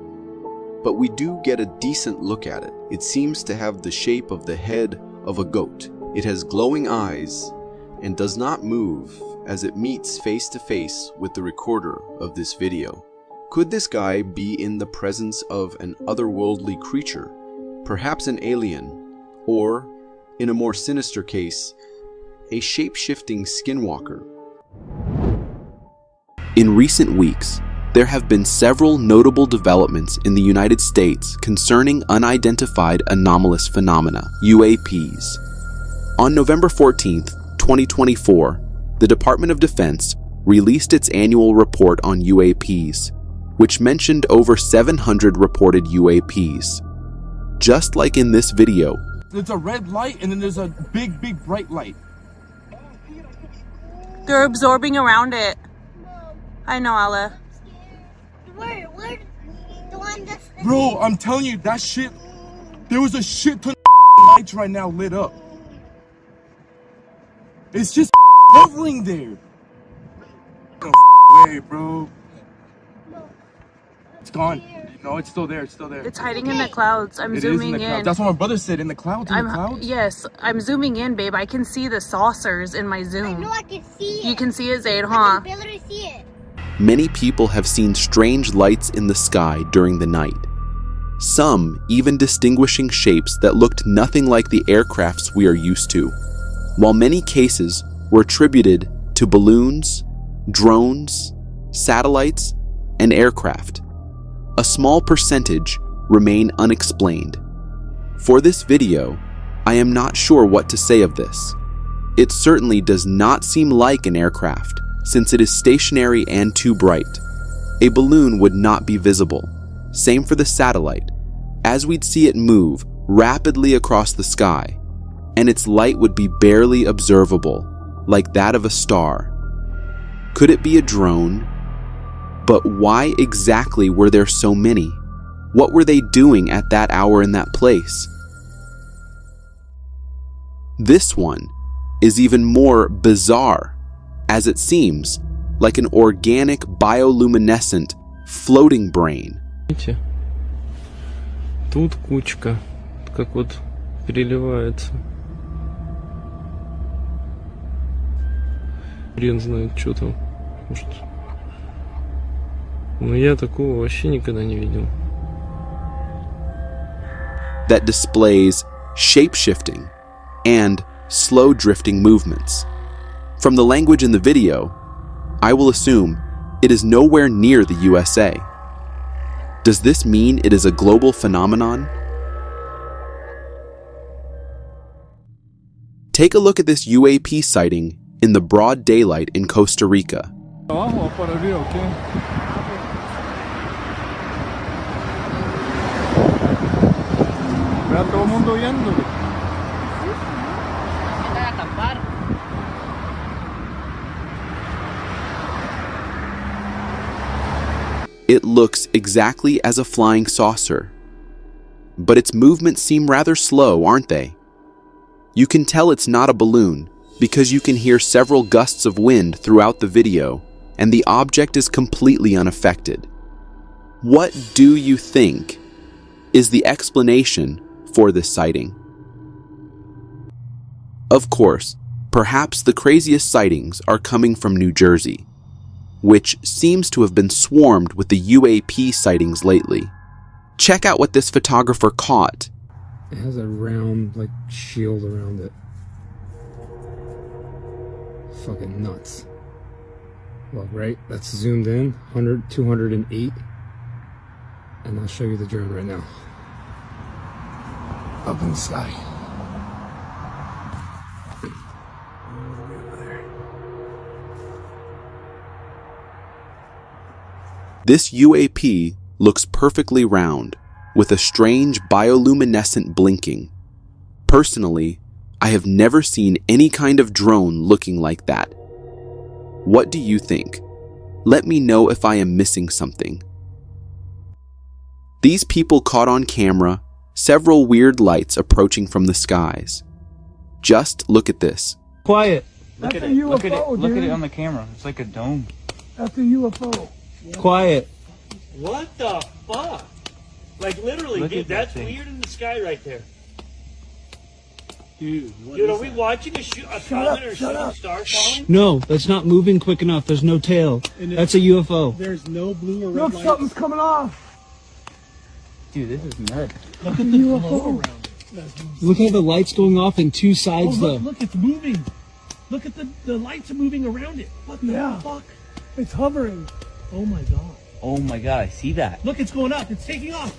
But we do get a decent look at it. It seems to have the shape of the head of a goat. It has glowing eyes and does not move as it meets face to face with the recorder of this video. Could this guy be in the presence of an otherworldly creature, perhaps an alien, or, in a more sinister case, a shape-shifting skinwalker? In recent weeks, there have been several notable developments in the United States concerning unidentified anomalous phenomena, UAPs. On November 14th, 2024, the Department of Defense released its annual report on UAPs, which mentioned over 700 reported UAPs. Just like in this video, There's a red light and then there's a big bright light. They're absorbing around it. I know, Ella. Where the one that's... Bro, I'm telling you, that shit, there was a shit ton of lights right now lit up. It's just hovering there. No way, bro. It's gone. No, it's still there. It's still there. It's hiding in the clouds. I'm It is zooming in. The in. clouds. That's what my brother said. In the clouds. In the clouds. Yes, I'm zooming in, babe. I can see the saucers in my zoom. I know I can see it. You can see it, Zaid, I huh? can barely see it. many people have seen strange lights in the sky during the night. Some even distinguishing shapes that looked nothing like the aircrafts we are used to, while many cases were attributed to balloons, drones, satellites, and aircraft. A small percentage remain unexplained. For this video, I am not sure what to say of this. It certainly does not seem like an aircraft, since it is stationary and too bright. A balloon would not be visible. Same for the satellite, as we'd see it move rapidly across the sky, and its light would be barely observable, like that of a star. Could it be a drone? But why exactly were there so many? What were they doing at that hour in that place? This one is even more bizarre, as it seems like an organic bioluminescent floating brain. Тут кучка, как вот переливается. Хрен знает, что там. Может. Но я такого вообще никогда не видел. That displays shape-shifting and slow drifting movements. From the language in the video, I will assume it is nowhere near the USA. Does this mean it is a global phenomenon? Take a look at this UAP sighting in the broad daylight in Costa Rica. It looks exactly as a flying saucer, but its movements seem rather slow, aren't they? You can tell it's not a balloon because you can hear several gusts of wind throughout the video and the object is completely unaffected. What do you think is the explanation for this sighting? Of course, perhaps the craziest sightings are coming from New Jersey, which seems to have been swarmed with the UAP sightings lately. Check out what this photographer caught. It has a round, like, shield around it. Fucking nuts. Well, right, that's zoomed in, 100, 208. And I'll show you the drone right now. Up in the sky. This UAP looks perfectly round, with a strange bioluminescent blinking. Personally, I have never seen any kind of drone looking like that. What do you think? Let me know if I am missing something. These people caught on camera several weird lights approaching from the skies. Just look at this. Quiet. Look at it. Look at it on the camera. It's like a dome. That's a UFO. Quiet. What the fuck? Like literally, Look dude, at that that's thing. weird in the sky right there. Dude, Dude, are we watching a comet or shooting star falling? No, that's not moving quick enough. There's no tail. That's a UFO. There's no blue or red Look, lights. something's coming off. Dude, this is nuts. Look at the UFO around it. Look at the lights going off in two sides, Oh, look, it's moving. Look at the lights are moving around it. What the fuck? It's hovering. Oh my god. Oh my god, I see that. Look, it's going up. It's taking off.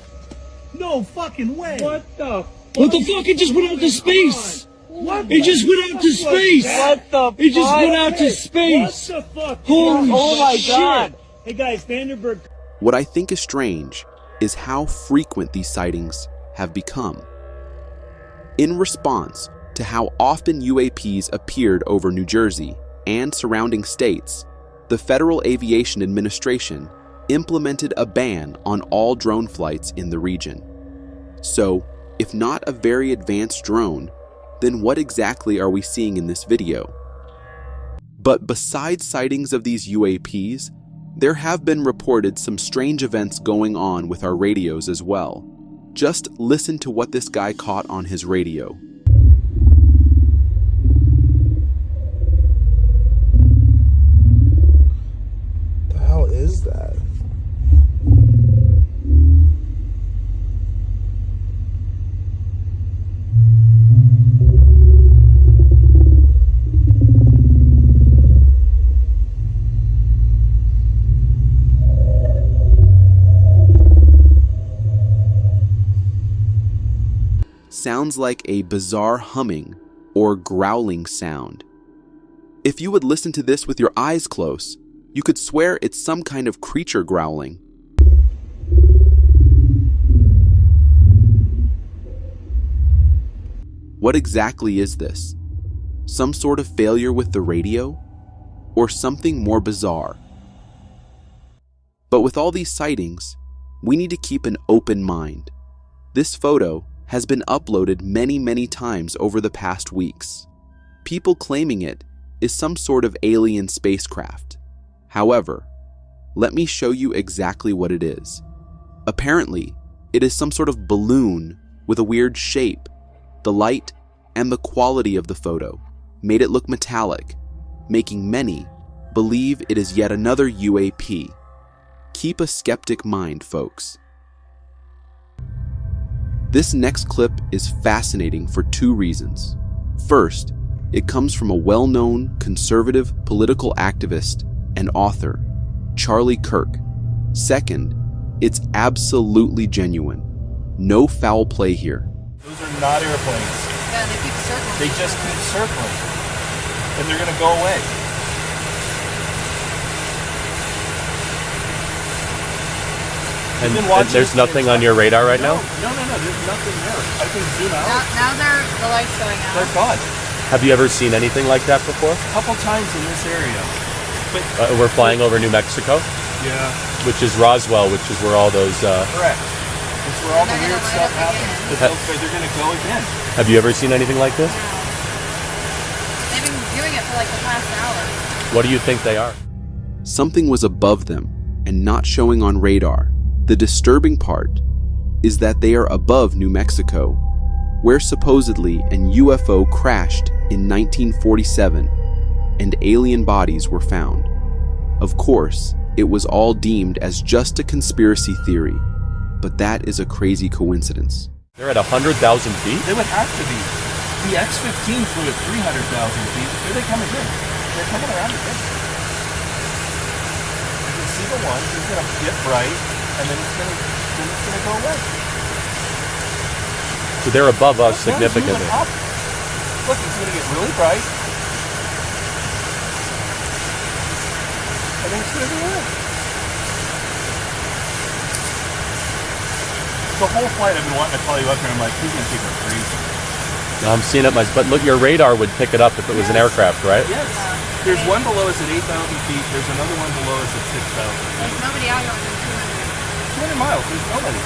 No fucking way. What the? What the fuck? It just went out to space. What? It just went out to space. What the? It just fuck? went out to space. What the fuck? Holy Oh my shit. god. Hey guys, Vandenberg. What I think is strange is how frequent these sightings have become. In response to how often UAPs appeared over New Jersey and surrounding states, the Federal Aviation Administration implemented a ban on all drone flights in the region. So, if not a very advanced drone, then what exactly are we seeing in this video? But besides sightings of these UAPs, there have been reported some strange events going on with our radios as well. Just listen to what this guy caught on his radio. The hell is that? Sounds like a bizarre humming or growling sound. If you would listen to this with your eyes closed, you could swear it's some kind of creature growling. What exactly is this? Some sort of failure with the radio? Or something more bizarre? But with all these sightings, we need to keep an open mind. This photo has been uploaded many times over the past weeks. People claiming it is some sort of alien spacecraft. However, let me show you exactly what it is. Apparently, it is some sort of balloon with a weird shape. The light and the quality of the photo made it look metallic, making many believe it is yet another UAP. Keep a skeptic mind, folks. This next clip is fascinating for two reasons. First, it comes from a well-known conservative political activist and author, Charlie Kirk. Second, it's absolutely genuine. No foul play here. Those are not airplanes. Yeah, they keep circling. They just keep circling. And they're going to go away. And there's nothing on your radar right now? No, there's nothing there. I can zoom out. Now the light's going out. They're gone. Have you ever seen anything like that before? A couple times in this area. But We're flying over New Mexico? yeah, Which is Roswell, which is where all those... correct. It's where all the weird stuff happens. They're going to go again. Have you ever seen anything like this? They've been doing it for like the past hour. What do you think they are? Something was above them and not showing on radar. The disturbing part is that they are above New Mexico, where supposedly an UFO crashed in 1947 and alien bodies were found. Of course, it was all deemed as just a conspiracy theory, but that is a crazy coincidence. They're at 100,000 feet? They would have to be. The X-15 flew at 300,000 feet. Here they come again. They're coming around again. You can see the one. He's going to get bright, and then it's going to go away. So they're above us significantly. Look, it's going to get really bright, and then it's going to go away. The whole flight I've been wanting to call you up here, I'm like, who's going to think we're crazy? I'm seeing it myself, but look, your radar would pick it up if it was an aircraft, right? Yes. There's one below us at 8,000 feet. There's another one below us at 6,000. There's nobody out here on 200 miles. There's nobody.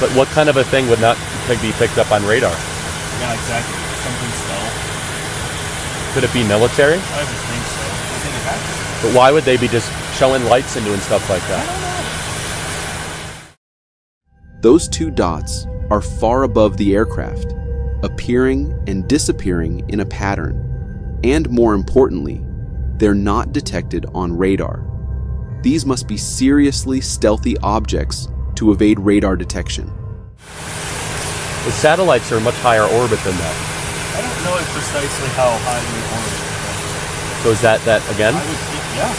But what kind of a thing would not be picked up on radar? Yeah, exactly. Something stealth. Could it be military? I would think so. I think it has to be. But why would they be just showing lights and doing stuff like that? I don't know. Those two dots are far above the aircraft, appearing and disappearing in a pattern. And more importantly, they're not detected on radar. These must be seriously stealthy objects to evade radar detection. The satellites are a much higher orbit than that. I don't know precisely how high they orbit. So is that again? I would think, yeah.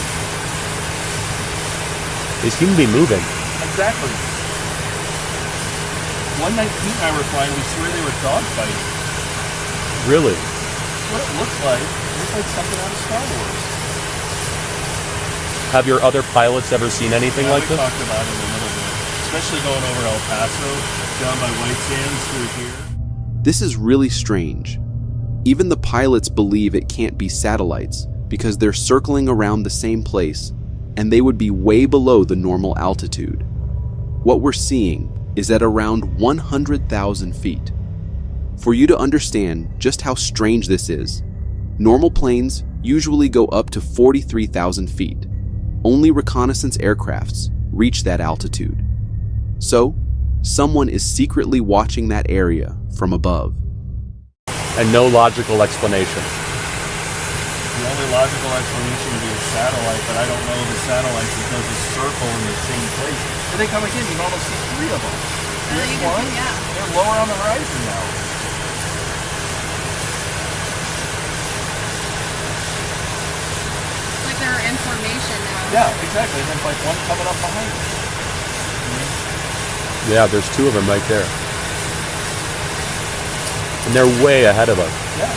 They seem to be moving. Exactly. One night Pete and I were flying, we swear they were dogfighting. Really? What it looked like something out of Star Wars. Have your other pilots ever seen anything like this? We talked about it a little bit, especially going over El Paso, down by White Sands through here. This is really strange. Even the pilots believe it can't be satellites because they're circling around the same place and they would be way below the normal altitude. What we're seeing is at around 100,000 feet. For you to understand just how strange this is, normal planes usually go up to 43,000 feet. Only reconnaissance aircrafts reach that altitude. So, someone is secretly watching that area from above. And no logical explanation. The only logical explanation would be a satellite, but I don't know the satellites that does a circle in the same place. But they come again, you can almost see three of them. There's one, they're lower on the horizon now. Like there are information now. Yeah, exactly. And there's like one coming up behind us. Yeah, there's two of them right there. And they're way ahead of us. Yeah.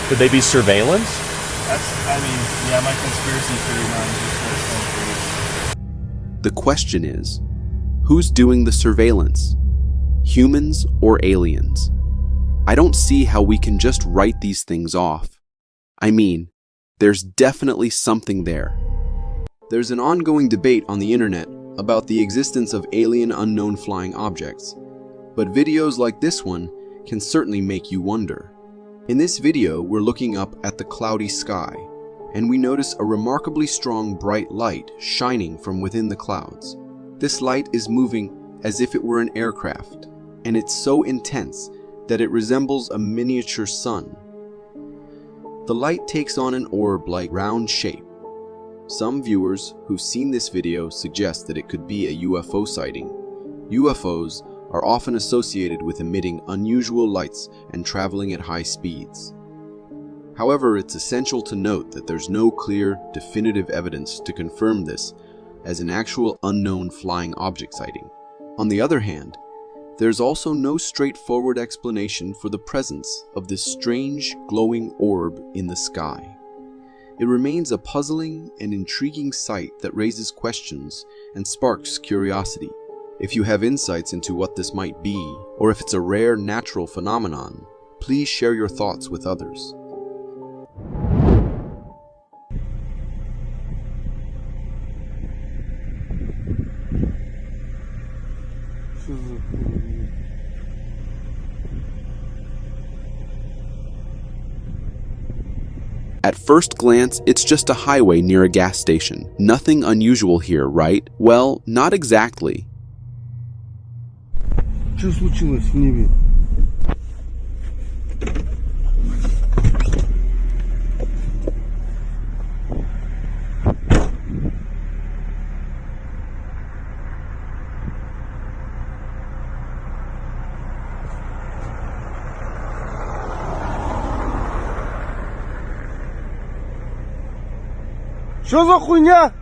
Could they be surveillance? Yeah, my conspiracy theory mind just starts going crazy. The question is, who's doing the surveillance? Humans or aliens? I don't see how we can just write these things off. I mean, there's definitely something there. There's an ongoing debate on the internet about the existence of alien unknown flying objects, but videos like this one can certainly make you wonder. In this video, we're looking up at the cloudy sky, and we notice a remarkably strong bright light shining from within the clouds. This light is moving as if it were an aircraft, and it's so intense that it resembles a miniature sun. The light takes on an orb-like round shape. Some viewers who've seen this video suggest that it could be a UFO sighting. UFOs are often associated with emitting unusual lights and traveling at high speeds. However, it's essential to note that there's no clear, definitive evidence to confirm this as an actual unknown flying object sighting. On the other hand, there's also no straightforward explanation for the presence of this strange, glowing orb in the sky. It remains a puzzling and intriguing sight that raises questions and sparks curiosity. If you have insights into what this might be, or if it's a rare natural phenomenon, please share your thoughts with others. At first glance, it's just a highway near a gas station. Nothing unusual here, right? Well, not exactly. Что случилось в небе? Что за хуйня?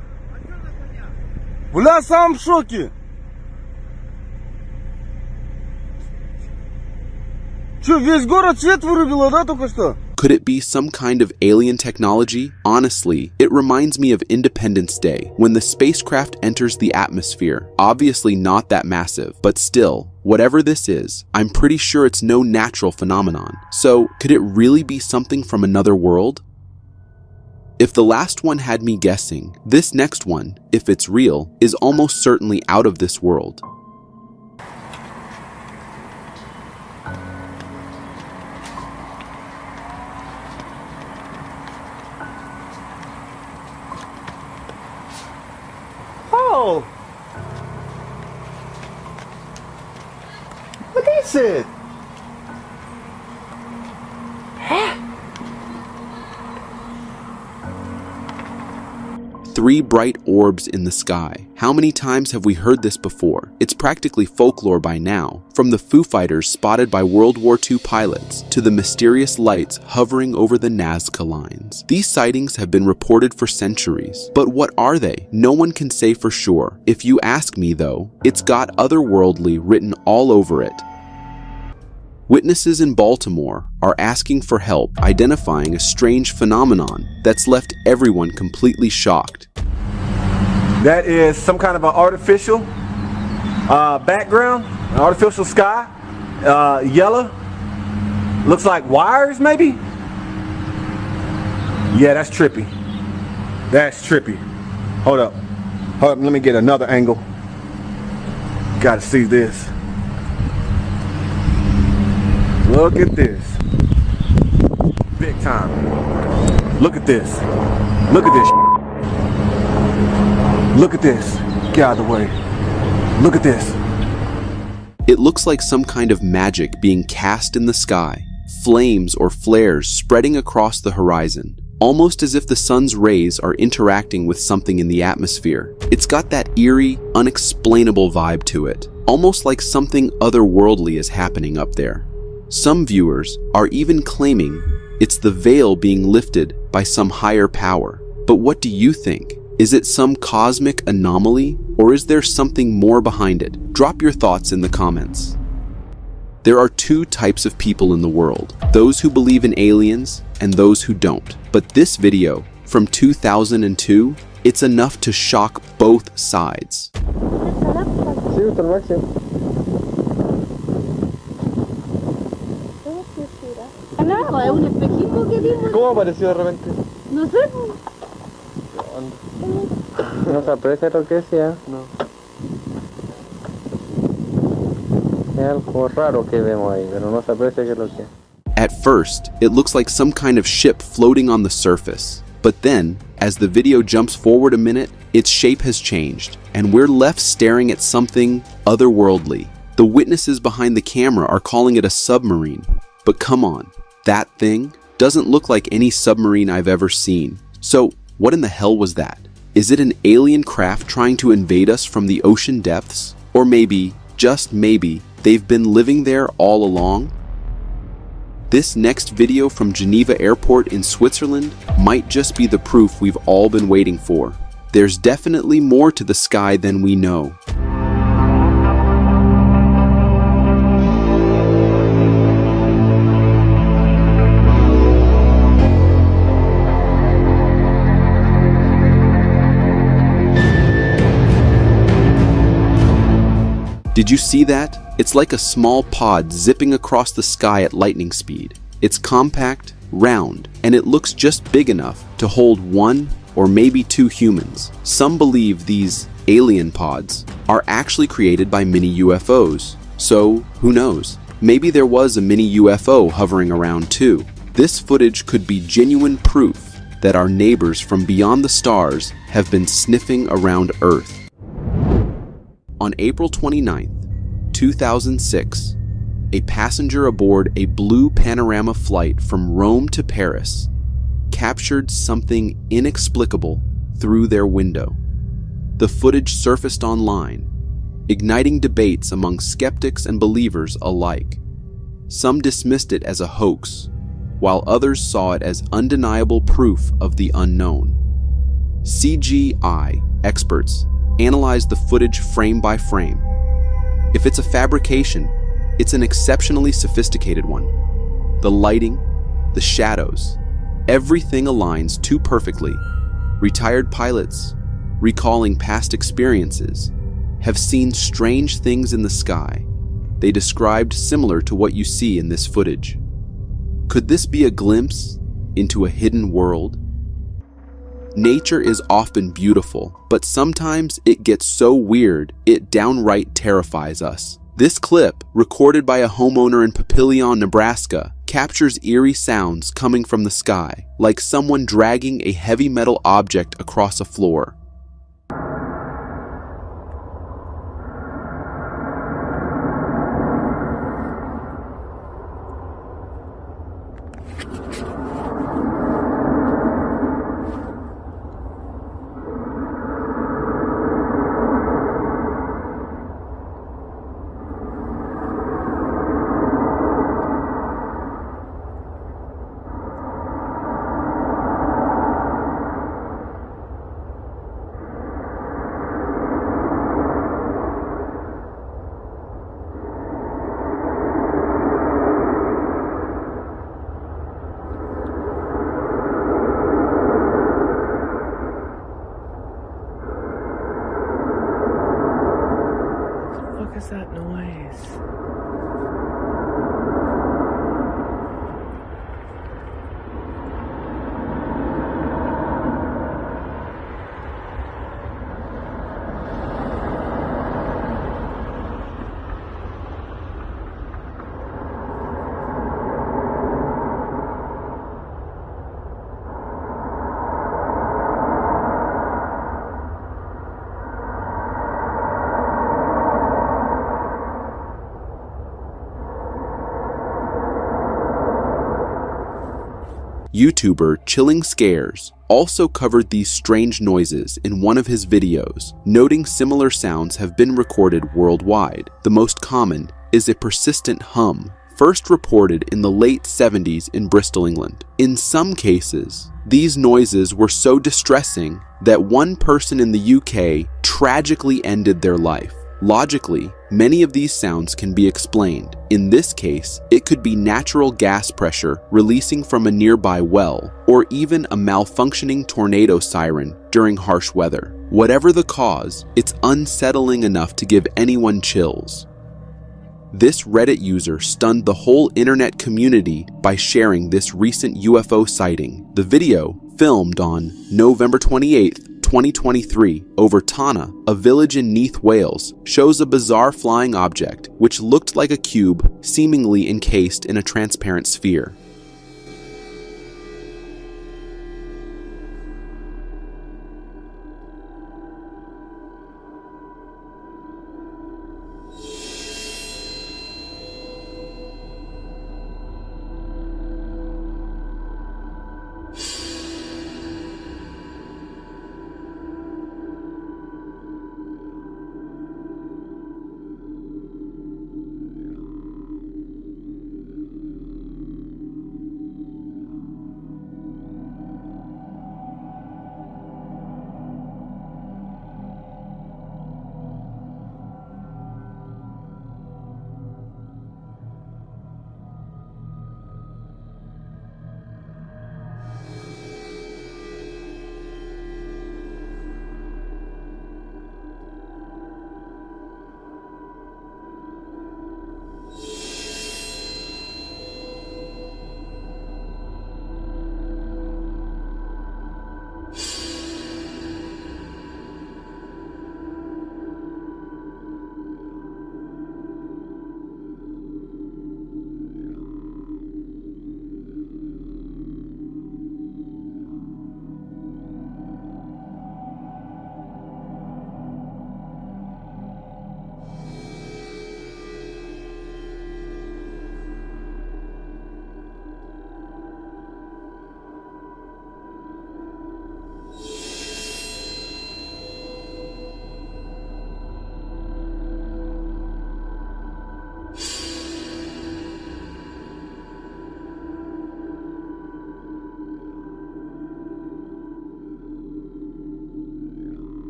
Бля, сам в шоке. Что, весь город свет вырубило, да, только что? Could it be some kind of alien technology? Honestly, it reminds me of Independence Day, when the spacecraft enters the atmosphere. Obviously not that massive, but still, whatever this is, I'm pretty sure it's no natural phenomenon. So, could it really be something from another world? If the last one had me guessing, this next one, if it's real, is almost certainly out of this world. Oh! What is it? Huh? 3 bright orbs in the sky. How many times have we heard this before? It's practically folklore by now. From the Foo Fighters spotted by World War II pilots to the mysterious lights hovering over the Nazca lines. These sightings have been reported for centuries. But what are they? No one can say for sure. If you ask me though, it's got otherworldly written all over it. Witnesses in Baltimore are asking for help identifying a strange phenomenon that's left everyone completely shocked. That is some kind of an artificial background, an artificial sky, yellow. Looks like wires, maybe? Yeah, that's trippy. That's trippy. Hold up, let me get another angle. Gotta see this. Look at this. Big time. Look at this. Look at this. Look at this. Get out of the way. Look at this. It looks like some kind of magic being cast in the sky. Flames or flares spreading across the horizon. Almost as if the sun's rays are interacting with something in the atmosphere. It's got that eerie, unexplainable vibe to it. Almost like something otherworldly is happening up there. Some viewers are even claiming it's the veil being lifted by some higher power. But what do you think? Is it some cosmic anomaly, or is there something more behind it? Drop your thoughts in the comments. There are 2 types of people in the world, those who believe in aliens and those who don't. But this video, from 2002, it's enough to shock both sides. Nada, es un espejito que dimos. ¿Cómo apareció de repente? No sé. No se aprecia lo que sea. No. Es algo raro que vemos ahí, pero no se aprecia qué es lo que es. At first, it looks like some kind of ship floating on the surface. But then, as the video jumps forward a minute, its shape has changed, and we're left staring at something otherworldly. The witnesses behind the camera are calling it a submarine. But come on, that thing doesn't look like any submarine I've ever seen. So, what in the hell was that? Is it an alien craft trying to invade us from the ocean depths? Or maybe, just maybe, they've been living there all along? This next video from Geneva Airport in Switzerland might just be the proof we've all been waiting for. There's definitely more to the sky than we know. Did you see that? It's like a small pod zipping across the sky at lightning speed. It's compact, round, and it looks just big enough to hold 1 or maybe 2 humans. Some believe these alien pods are actually created by mini UFOs. So, who knows? Maybe there was a mini UFO hovering around too. This footage could be genuine proof that our neighbors from beyond the stars have been sniffing around Earth. On April 29th, 2006, a passenger aboard a blue panorama flight from Rome to Paris captured something inexplicable through their window. The footage surfaced online, igniting debates among skeptics and believers alike. Some dismissed it as a hoax, while others saw it as undeniable proof of the unknown. CGI experts analyzed the footage frame by frame. If it's a fabrication, it's an exceptionally sophisticated one. The lighting, the shadows, everything aligns too perfectly. Retired pilots, recalling past experiences, have seen strange things in the sky they described similar to what you see in this footage. Could this be a glimpse into a hidden world? Nature is often beautiful, but sometimes it gets so weird it downright terrifies us. This clip, recorded by a homeowner in Papillion, Nebraska, captures eerie sounds coming from the sky, like someone dragging a heavy metal object across a floor. What is that noise? YouTuber Chilling Scares also covered these strange noises in one of his videos, noting similar sounds have been recorded worldwide. The most common is a persistent hum, first reported in the late 70s in Bristol, England. In some cases, these noises were so distressing that one person in the UK tragically ended their life. Logically, many of these sounds can be explained. In this case, it could be natural gas pressure releasing from a nearby well, or even a malfunctioning tornado siren during harsh weather. Whatever the cause, it's unsettling enough to give anyone chills. This Reddit user stunned the whole internet community by sharing this recent UFO sighting. The video, filmed on November 28th, 2023, over Tana, a village in Neath, Wales, shows a bizarre flying object which looked like a cube seemingly encased in a transparent sphere.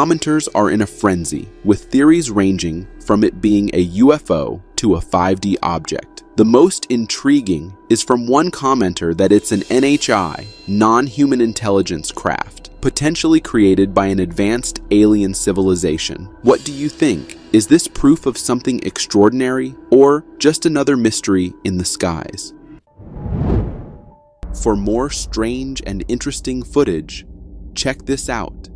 commenters are in a frenzy, with theories ranging from it being a UFO to a 5D object. The most intriguing is from one commenter that it's an NHI, non-human intelligence craft, potentially created by an advanced alien civilization. What do you think? Is this proof of something extraordinary, or just another mystery in the skies? For more strange and interesting footage, check this out.